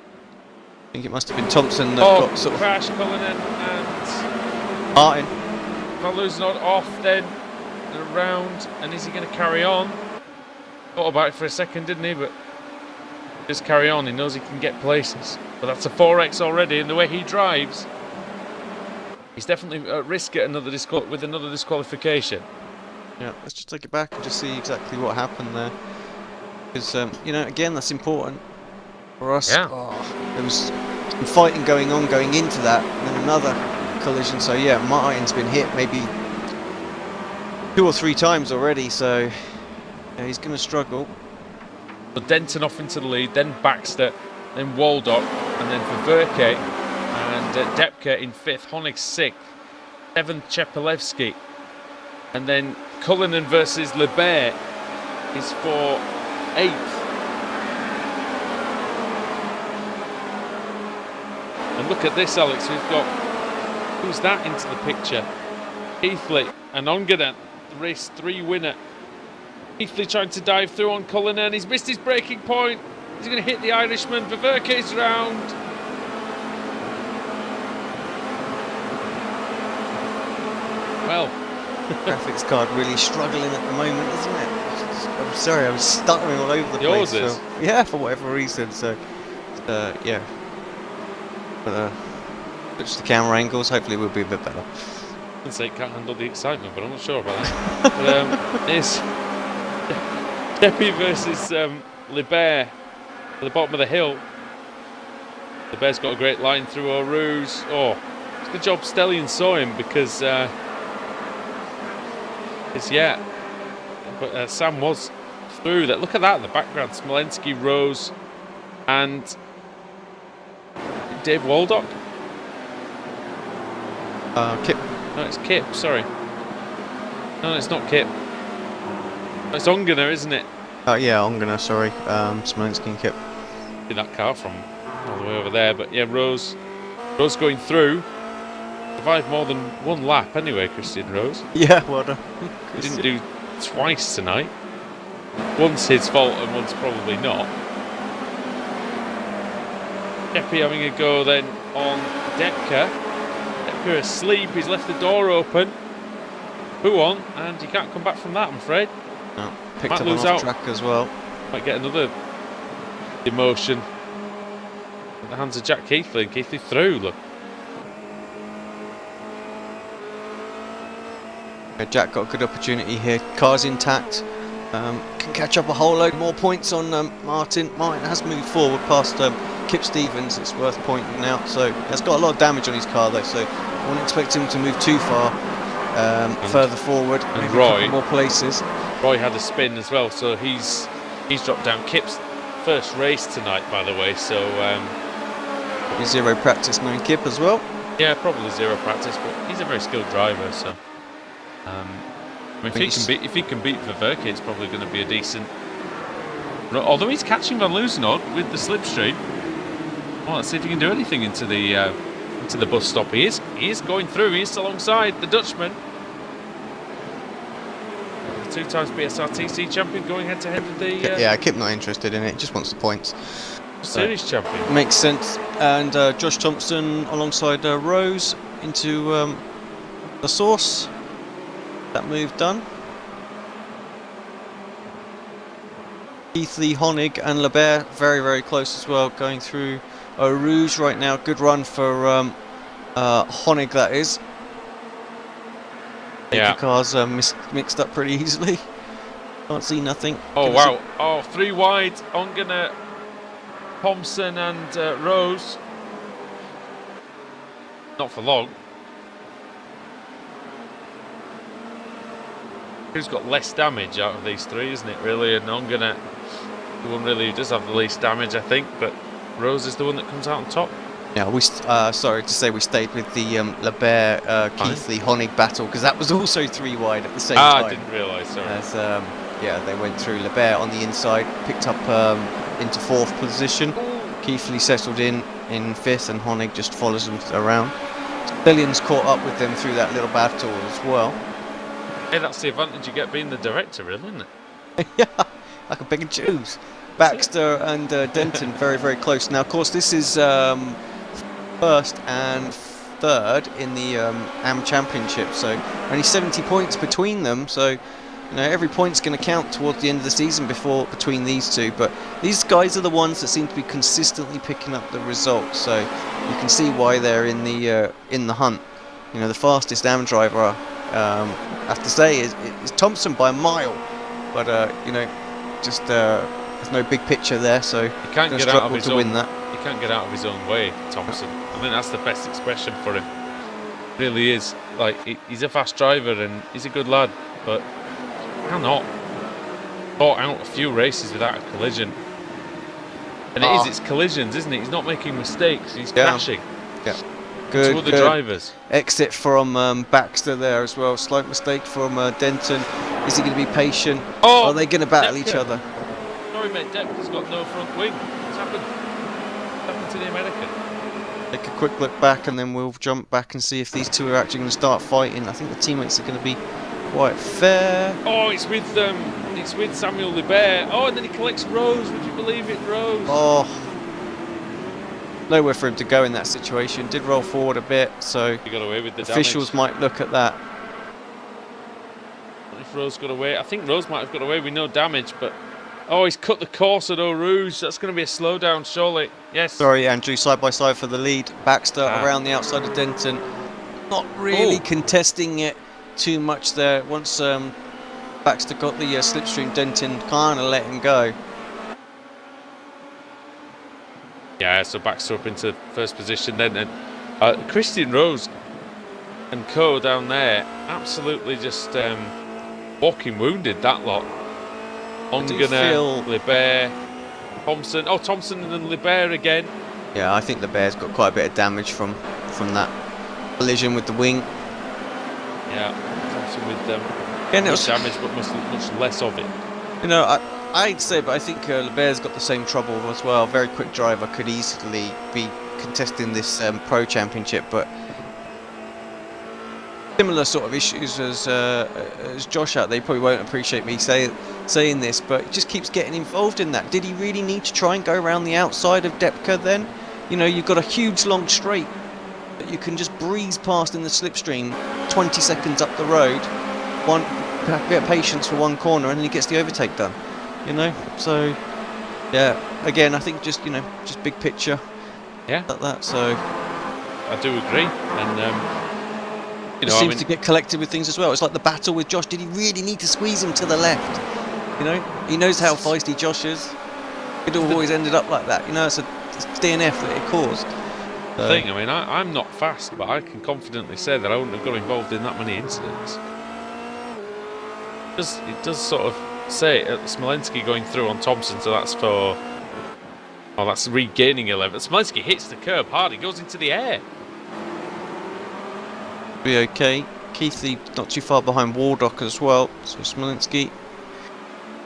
I think it must have been Thompson that got sort of... crash, Cullinan and Martin. Van Loosenholt off then and around. And is he going to carry on? Thought about it for a second, didn't he? But just carry on. He knows he can get places. But that's a 4X already, and the way he drives, he's definitely at risk at another disqualification. Yeah, let's just take it back and just see exactly what happened there. Because, again, that's important for us. Yeah. There was some fighting going on going into that, and then another collision. So, yeah, Martin's been hit maybe 2 or 3 times already, so yeah, he's going to struggle. So Denton off into the lead, then Baxter, then Waldock, and then Ververke and Depke in 5th, Honig 6th, 7th Chepelewski, and then Cullinan versus Libert is for 8th. look at this, Alex. We've got, who's that into the picture? Keithley and Ongenen, the race 3 winner. Keithley trying to dive through on Cullinan. He's missed his braking point. He's going to hit the Irishman. Ververke's round. Well, graphics card really struggling at the moment, isn't it? I'm sorry, I was stuttering all over the place. Yours is? So, yeah, for whatever reason. So, yeah. But switch the camera angles. Hopefully, we'll be a bit better. I can say it can't handle the excitement, but I'm not sure about that. But it's Deppy versus Libert at the bottom of the hill. Libert's got a great line through Eau Rouge. Oh, it's a good job Stellion saw him because but Sam was through that. Look at that in the background. Smolensky, Rose, and Dave Waldock. Kip. No, it's Kip. Sorry. No, it's not Kip. No, it's Ongena, isn't it? Yeah, Ongena. Sorry, Smolensky and Kip. In that car from all the way over there, but yeah, Rose going through. Survived more than one lap anyway, Christian Rose. Yeah, well done. He didn't do twice tonight. Once his fault and once probably not. Deppy having a go then on Depka. Depka asleep, he's left the door open. Who on? And you can't come back from that, I'm afraid. No, picked Might up lose on off out. track as well. Might get another emotion at the hands of Jack Keithley. And Keithley through, look. Jack got a good opportunity here. Car's intact. Can catch up a whole load more points on Martin. Martin has moved forward past Kip Stevens. It's worth pointing out. So he's got a lot of damage on his car though. So I wouldn't expect him to move too far further forward. And maybe Roy, a couple more places. Roy had a spin as well, so he's dropped down. Kip's first race tonight, by the way. So Zero practice knowing Kip as well. yeah, probably zero practice, but he's a very skilled driver. So. I mean, if he can beat Ververke, it's probably going to be a decent. Although he's catching Van Loosenhout with the slipstream. Well, let's see if he can do anything into the bus stop. He is going through. He is alongside the Dutchman, the 2-time BSR TC champion, going head to head with the. Yeah, Kip not interested in it. Just wants the points. Series champion. Makes sense. And Josh Thompson alongside Rose into the source. That move done. Keithley, Honig and Lebert very, very close as well, going through Eau Rouge right now. Good run for Honig, that is. Yeah. The cars mixed up pretty easily. Can't see nothing. Oh, wow. Oh, 3 wide. Ongena, Thompson and Rose. Not for long. Who's got less damage out of these three, isn't it, really? And Ongena, the one really who does have the least damage, I think, but Rose is the one that comes out on top. Yeah, we sorry to say we stayed with the Lebert Keithley Honig battle because that was also 3 wide at the same time. I didn't realise, sorry. As yeah, they went through. Lebert on the inside, picked up into 4th position. Keithley settled in 5th, and Honig just follows them around. Stillion's caught up with them through that little battle as well. Hey, that's the advantage you get being the director, really, isn't it? Yeah, I can pick and choose. Baxter and Denton very, very close. Now, of course, this is 1st and 3rd in the AM Championship, so only 70 points between them. So, you know, every point's going to count towards the end of the season between these two. But these guys are the ones that seem to be consistently picking up the results. So you can see why they're in the hunt. You know, the fastest AM driver. I have to say is Thompson by a mile, but you know, just there's no big picture there, so he can't get out of his win that. He can't get out of his own way, Thompson. I think that's the best expression for him. Really is. Like, he's a fast driver and he's a good lad, but cannot caught out a few races without a collision. And it's collisions, isn't it? He's not making mistakes. He's crashing. Yeah. Good, to other drivers. Exit from Baxter there as well. Slight mistake from Denton. Is he going to be patient? Oh, are they going to battle each other? Sorry, mate. Depka's got no front wing. What's happened? What's happened to the American? Take a quick look back and then we'll jump back and see if these two are actually going to start fighting. I think the teammates are going to be quite fair. Oh, it's with Samuel Libert. Oh, and then he collects Rose. Would you believe it, Rose? Oh, nowhere for him to go in that situation. Did roll forward a bit, so he got away with the officials damage. might look at that. If Rose got away, I think Rose might have got away with no damage, but oh, he's cut the course at Eau Rouge. That's going to be a slowdown, surely. Yes. Sorry, Andrew, side by side for the lead. Baxter around the outside of Denton. Not really contesting it too much there. Once Baxter got the slipstream, Denton kind of let him go. Yeah, so Baxter up into first position then. And Christian Rose and co down there, absolutely just walking wounded, that lot. Ongener, Libert, Thompson. Oh, Thompson and then Libert again. Yeah, I think Libert's got quite a bit of damage from that collision with the wing. Yeah, Thompson with Again, it much was damage, but much less of it. You know, I'd say, but I think Libert's got the same trouble as well. Very quick driver, could easily be contesting this pro championship, but similar sort of issues as Josh out there. You probably won't appreciate me saying this, but he just keeps getting involved in that. Did he really need to try and go around the outside of Depka then? You know, you've got a huge long straight that you can just breeze past in the slipstream, 20 seconds up the road, one bit of patience for one corner, and then he gets the overtake done. You know, so yeah. Again, I think just just big picture. Yeah. Like that. So I do agree, and he seems to get collected with things as well. It's like the battle with Josh. Did he really need to squeeze him to the left? You know, he knows how feisty Josh is. It always ended up like that. You know, it's a DNF that it caused. The thing, I mean, I'm not fast, but I can confidently say that I wouldn't have got involved in that many incidents. It does sort of say Smolensky going through on Thompson, so that's for... Oh, that's regaining 11. Smolensky hits the curb hard, he goes into the air. Be okay. Keithley not too far behind Waldock as well, so Smolensky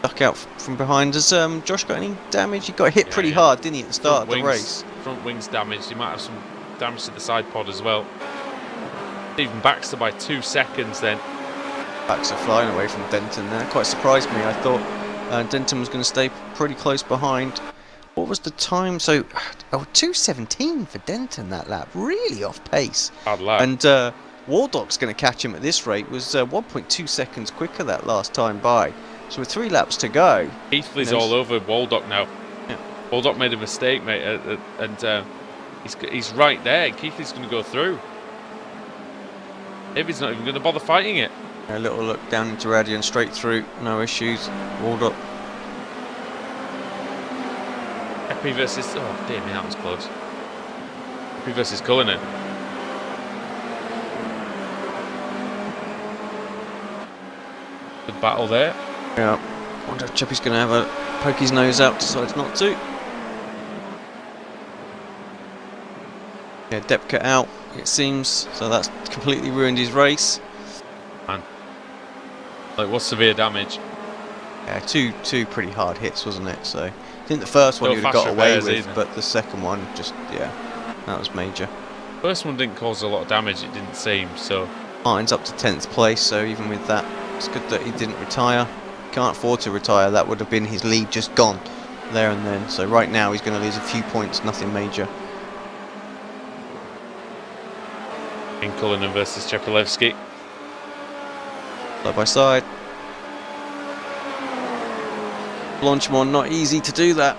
duck out from behind. Has Josh got any damage? He got hit pretty hard, didn't he, at the start of the race? Front wings damaged. He might have some damage to the side pod as well. Even Baxter by 2 seconds then. Baxter flying away from Denton there. Quite surprised me. I thought Denton was going to stay pretty close behind. What was the time? So, 2:17 for Denton that lap. Really off pace. Hard lap. And Waldock's going to catch him at this rate. Was 1.2 seconds quicker that last time by. So with 3 laps to go. Keithley's all over Waldock now. Yeah. Waldock made a mistake, mate, and he's right there. Keithley's going to go through. David's not even going to bother fighting it. A little look down into Radian, straight through, no issues. Waldock. Epi versus... Oh, dear me, that was close. Epi versus Cullinan. Good battle there. Yeah. I wonder if Chippy's going to have a poke his nose out, decides not to. Yeah, Depka out, it seems, so that's completely ruined his race. Man. Like, what's severe damage? Yeah, two pretty hard hits, wasn't it? So I think the first one No you'd have got away with, either. but the second one just, yeah, that was major. First one didn't cause a lot of damage, it didn't seem, so... Martin's up to 10th place, so even with that, it's good that he didn't retire. Can't afford to retire, that would have been his lead just gone there and then. So right now he's going to lose a few points, nothing major. In Cullinan versus Chepelevsky. Side by side. Blanchimont, not easy to do that.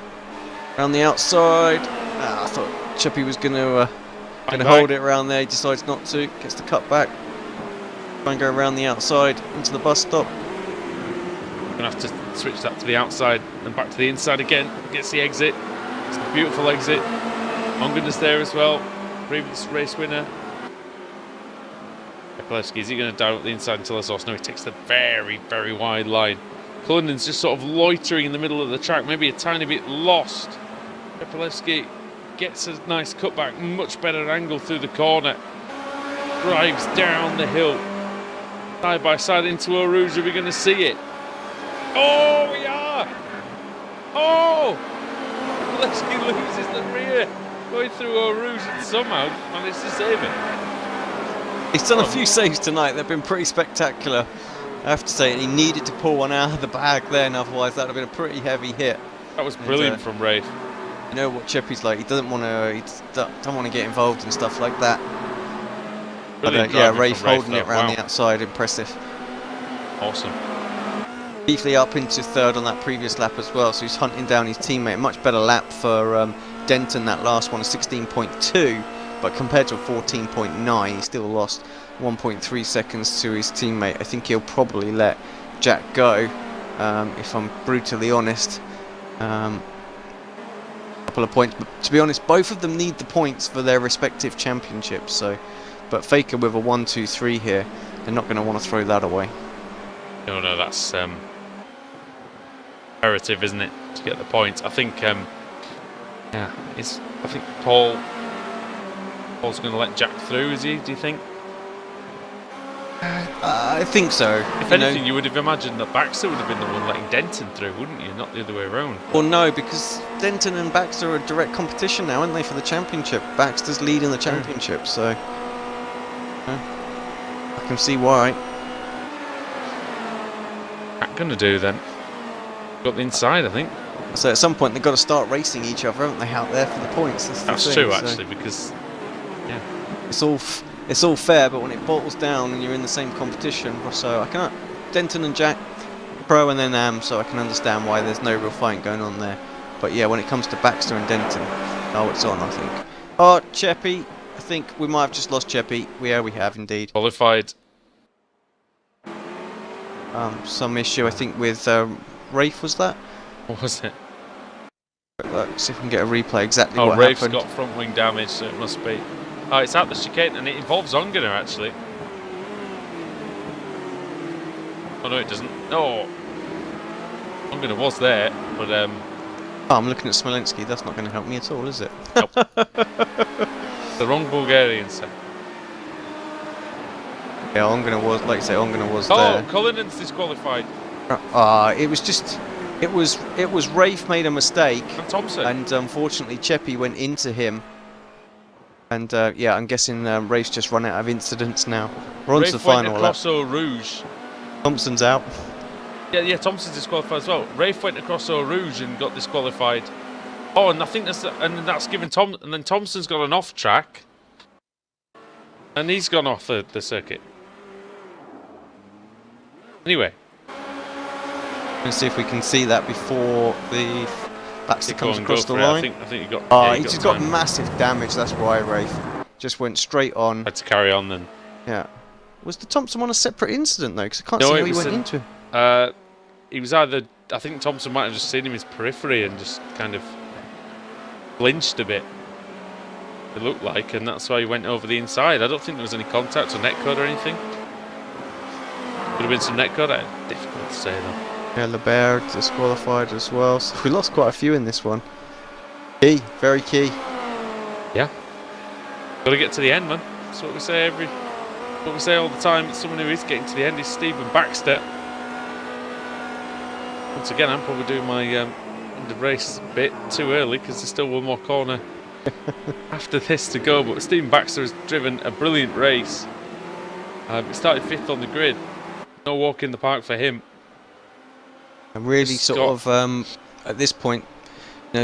Around the outside. I thought Chippy was going to hold it around there. He decides not to. Gets the cut back. Try and go around the outside into the bus stop. Gonna have to switch that to the outside and back to the inside again. Gets the exit. It's a beautiful exit. Ongen's there as well. Previous race winner. Chepelevsky, is he going to dive up the inside until the source? No, he takes the very, very wide line. Cullinan's just sort of loitering in the middle of the track, maybe a tiny bit lost. Chepelevsky gets a nice cutback, much better angle through the corner. Drives down the hill. Side by side into Eau Rouge, are we going to see it? Oh, we are! Oh! Chepelevsky loses the rear. going through Eau Rouge and somehow managed to save it. He's done a few saves tonight. They've been pretty spectacular. I have to say, he needed to pull one out of the bag then, otherwise that would have been a pretty heavy hit. That was brilliant from Rafe. You know what Cheppy's like. He doesn't want to get involved in stuff like that. But, yeah, Rafe holding it around the outside, impressive. Awesome. Briefly up into third on that previous lap as well, so he's hunting down his teammate. Much better lap for Denton, that last one, a 16.2, but compared to a 14.9, he still lost 1.3 seconds to his teammate. I think he'll probably let Jack go, if I'm brutally honest. Couple of points, but to be honest, both of them need the points for their respective championships. So, but Faker with a 1-2-3 here, they're not going to want to throw that away. No, that's imperative, isn't it, to get the points? I think, I think Paul's going to let Jack through. Is he? Do you think? I think so. If anything, you would have imagined that Baxter would have been the one letting Denton through, wouldn't you? Not the other way around. Well, no, because Denton and Baxter are direct competition now, aren't they, for the championship? Baxter's leading the championship, so I can see why. What's going to do then? Got the inside, I think. So at some point they've got to start racing each other, haven't they, out there for the points? That's true, actually, because it's all fair, but when it bottles down and you're in the same competition, so I can Denton and Jack pro and then Am, so I can understand why there's no real fight going on there. But yeah, when it comes to Baxter and Denton, it's on, I think. Oh, Cheppy, I think we might have just lost Cheppy. Yeah, we have indeed. Qualified. Some issue, I think, with Rafe, was that? What was it? Let's see if we can get a replay exactly what Rafe's happened. got front wing damage, so it must be. Oh, it's out the chicane, and it involves Ongener, actually. Oh, no, it doesn't. No! Ongener was there, but... Oh, I'm looking at Smolenski. That's not going to help me at all, is it? Nope. The wrong Bulgarian, sir. Yeah, Ongener was, like you say, Ongener was there. there. Oh, Cullinan's disqualified. It was just... It was Rafe made a mistake. And Thompson. And unfortunately, Cheppy went into him. And yeah, I'm guessing Rafe's just run out of incidents now. We're on to the final lap. Across Eau Rouge. Thompson's out. Yeah, Thompson's disqualified as well. Rafe went across Eau Rouge and got disqualified. Oh, and I think that's given Tom. And then Thompson's got an off track, and he's gone off the circuit. Anyway, let's see if we can see that before the Baxter comes across the line. I think you got. He's got massive damage. That's why Rafe just went straight on. Had to carry on then. Yeah. Was the Thompson on a separate incident though? Because I can't see how he went into him. He was either. I think Thompson might have just seen him in his periphery and just kind of flinched a bit. It looked like, and that's why he went over the inside. I don't think there was any contact or netcode or anything. Would have been some netcode. Difficult to say though. Yeah, Lebert disqualified as well. So we lost quite a few in this one. Key, very key. Yeah. Got to get to the end, man. That's what we say what we say all the time. Someone who is getting to the end is Stephen Baxter. Once again, I'm probably doing my the race bit too early because there's still one more corner after this to go. But Stephen Baxter has driven a brilliant race. He started 5th on the grid. No walk in the park for him. And really sort of at this point,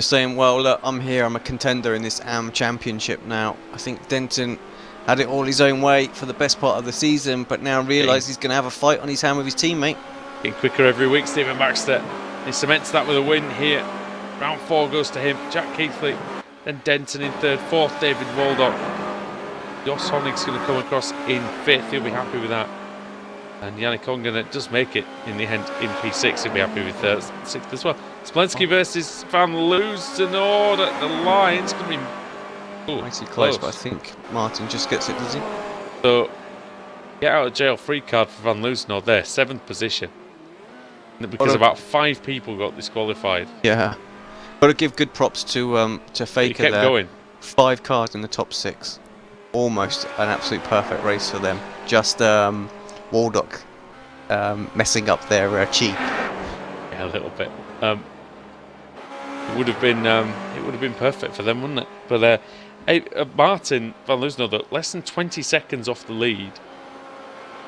saying, well, look, I'm here, I'm a contender in this AM championship now. I think Denton had it all his own way for the best part of the season, but now realised he's going to have a fight on his hand with his teammate. Getting quicker every week, Stephen Baxter. He cements that with a win here. Round 4 goes to him. Jack Keithley, then Denton in 3rd, 4th David Waldock. Jos Honig's going to come across in 5th, he'll be happy with that. And Yannick Ongener does make it in the end in P6, he'll be happy with 6th as well. Smolenski versus Van Loosen, the line's going to be mighty close, but I think Martin just gets it, does he? So, get out of jail free card for Van Loosen there, 7th position. Because about 5 people got disqualified. Yeah. Got to give good props to Faker he kept there. Going. 5 cars in the top 6. Almost an absolute perfect race for them. Just Waldock messing up their cheat. Yeah, a little bit. it would have been perfect for them, wouldn't it? But Martin Van Luzno, less than 20 seconds off the lead,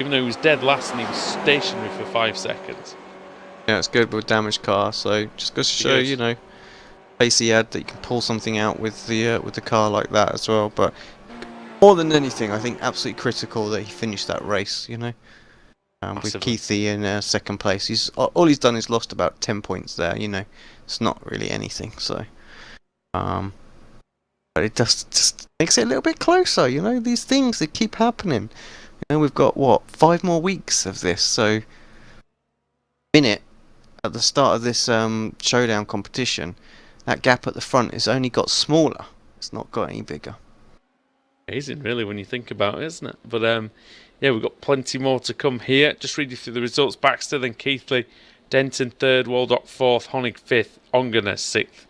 even though he was dead last and he was stationary for 5 seconds. Yeah, it's good with a damaged car, so just goes to show, you know, pace he had, that you can pull something out with the car like that as well. But more than anything, I think absolutely critical that he finished that race, you know. With Keithy in second place. All he's done is lost about 10 points there, you know. It's not really anything, so... but it just makes it a little bit closer, you know. These things, they keep happening. You know, we've got, 5 more weeks of this, so... minute, at the start of this showdown competition, that gap at the front has only got smaller. It's not got any bigger. Amazing, really, when you think about it, isn't it? But yeah, we've got plenty more to come here. Just read you through the results. Baxter, then Keithley, Denton third, Waldock fourth, Honig fifth, Ongener sixth,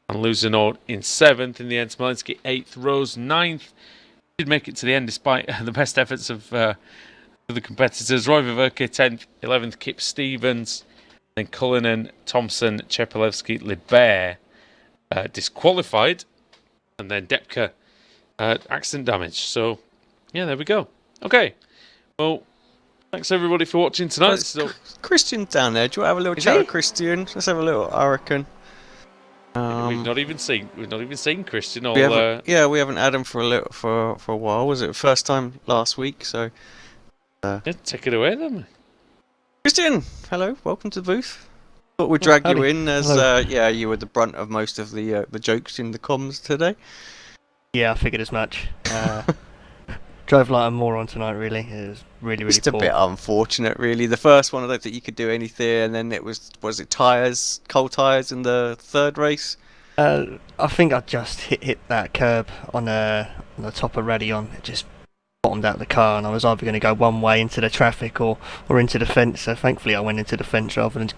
and Luzernode in seventh. In the end, Smolenski eighth, Rose ninth. Did make it to the end despite the best efforts of the competitors. Roy Viverke 10th, 11th, Kip Stevens, then Cullinan, Thompson, Chepelevsky, Libert disqualified, and then Depka accident damage. So yeah, there we go. Okay, well, thanks everybody for watching tonight. Christian's down there. Do you want to have a little chat with Christian? Let's have a little, I reckon. We've not even seen Christian. We haven't had him for a while. Was it first time last week? So yeah, take it away then. Christian, hello, welcome to the booth. Thought we'd drag you in as you were the brunt of most of the jokes in the comms today. Yeah, I figured as much. Drove like a moron tonight, really. It was really Just poor. a bit unfortunate, really. The first one, I don't think you could do anything, and then it was it cold tyres in the third race? I think I just hit that curb on the top of Radion. It just bottomed out the car, and I was either going to go one way into the traffic or into the fence. So thankfully I went into the fence rather than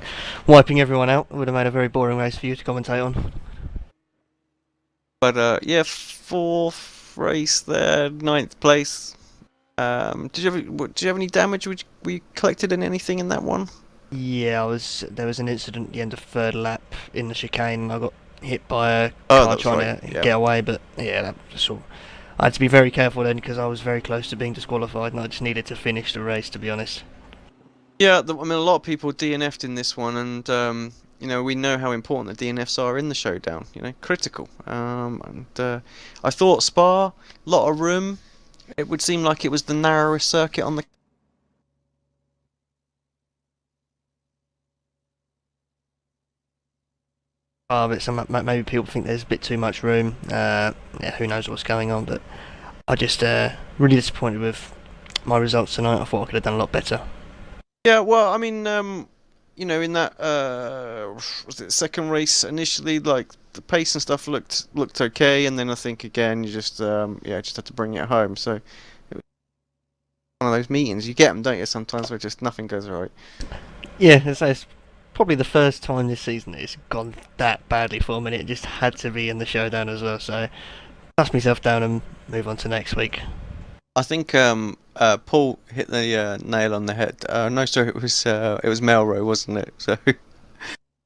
wiping everyone out. It would have made a very boring race for you to commentate on. But fourth race there, 9th place. Did you have any damage? Were you collected in anything in that one? Yeah, there was an incident at the end of third lap in the chicane. I got hit by a car trying to get away, but yeah, that was all. I had to be very careful then because I was very close to being disqualified, and I just needed to finish the race, to be honest. Yeah, a lot of people DNF'd in this one, and you know, we know how important the DNFs are in the showdown. You know, critical. And I thought Spa, a lot of room. It would seem like it was the narrowest circuit on the. But maybe people think there's a bit too much room. Yeah, who knows what's going on? But I just really disappointed with my results tonight. I thought I could have done a lot better. Yeah, well, I mean, you know, in that was it second race initially, like the pace and stuff looked okay, and then I think again you just just had to bring it home. So it was one of those meetings. You get them, don't you? Sometimes where just nothing goes right. Yeah, it's probably the first time this season it's gone that badly for me. It just had to be in the showdown as well. So dust myself down and move on to next week. I think Paul hit the nail on the head. No, sorry, it was Melrose, wasn't it? So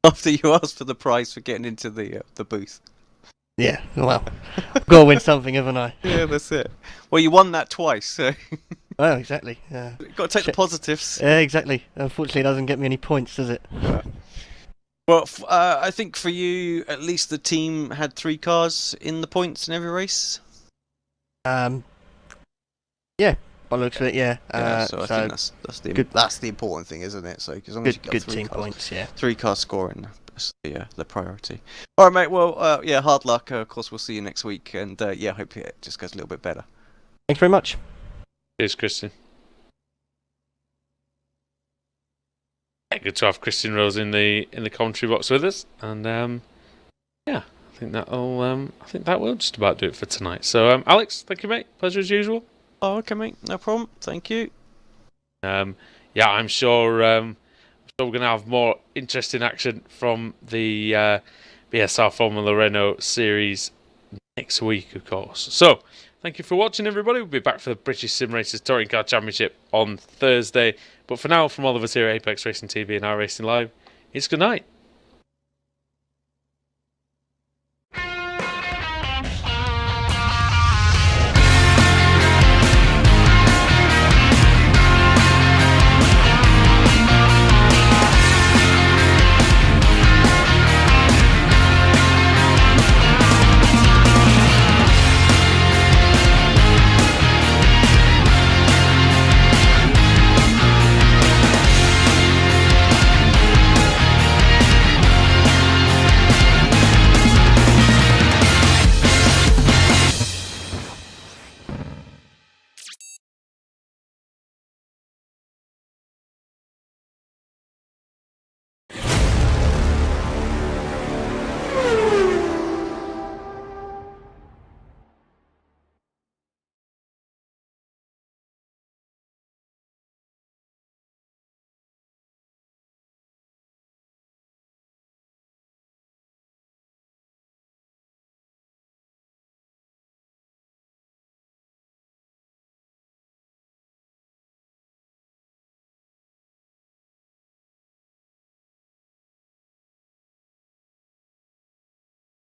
after you asked for the prize for getting into the booth. Yeah, well, I've got to win something, haven't I? Yeah, that's it. Well, you won that twice, so. Well, exactly. Got to take the positives. Yeah, exactly. Unfortunately, it doesn't get me any points, does it? Yeah. Well, I think for you, at least the team had 3 cars in the points in every race. Yeah, by the looks of it, yeah. So I think that's the important thing, isn't it? So as long as you got good 3 team cars, points, yeah. 3 cars scoring, that's the priority. All right, mate. Well, hard luck. Of course, we'll see you next week, and hope it just goes a little bit better. Thanks very much. Cheers, Christian. Yeah, good to have Christian Rose in the commentary box with us, and I think that will just about do it for tonight. So, Alex, thank you, mate. Pleasure as usual. Oh, okay, mate. No problem. Thank you. I'm sure we're going to have more interesting action from the BSR Formula Renault series next week, of course. So, thank you for watching, everybody. We'll be back for the British Sim Racers Touring Car Championship on Thursday. But for now, from all of us here at Apex Racing TV and iRacing Live, it's good night.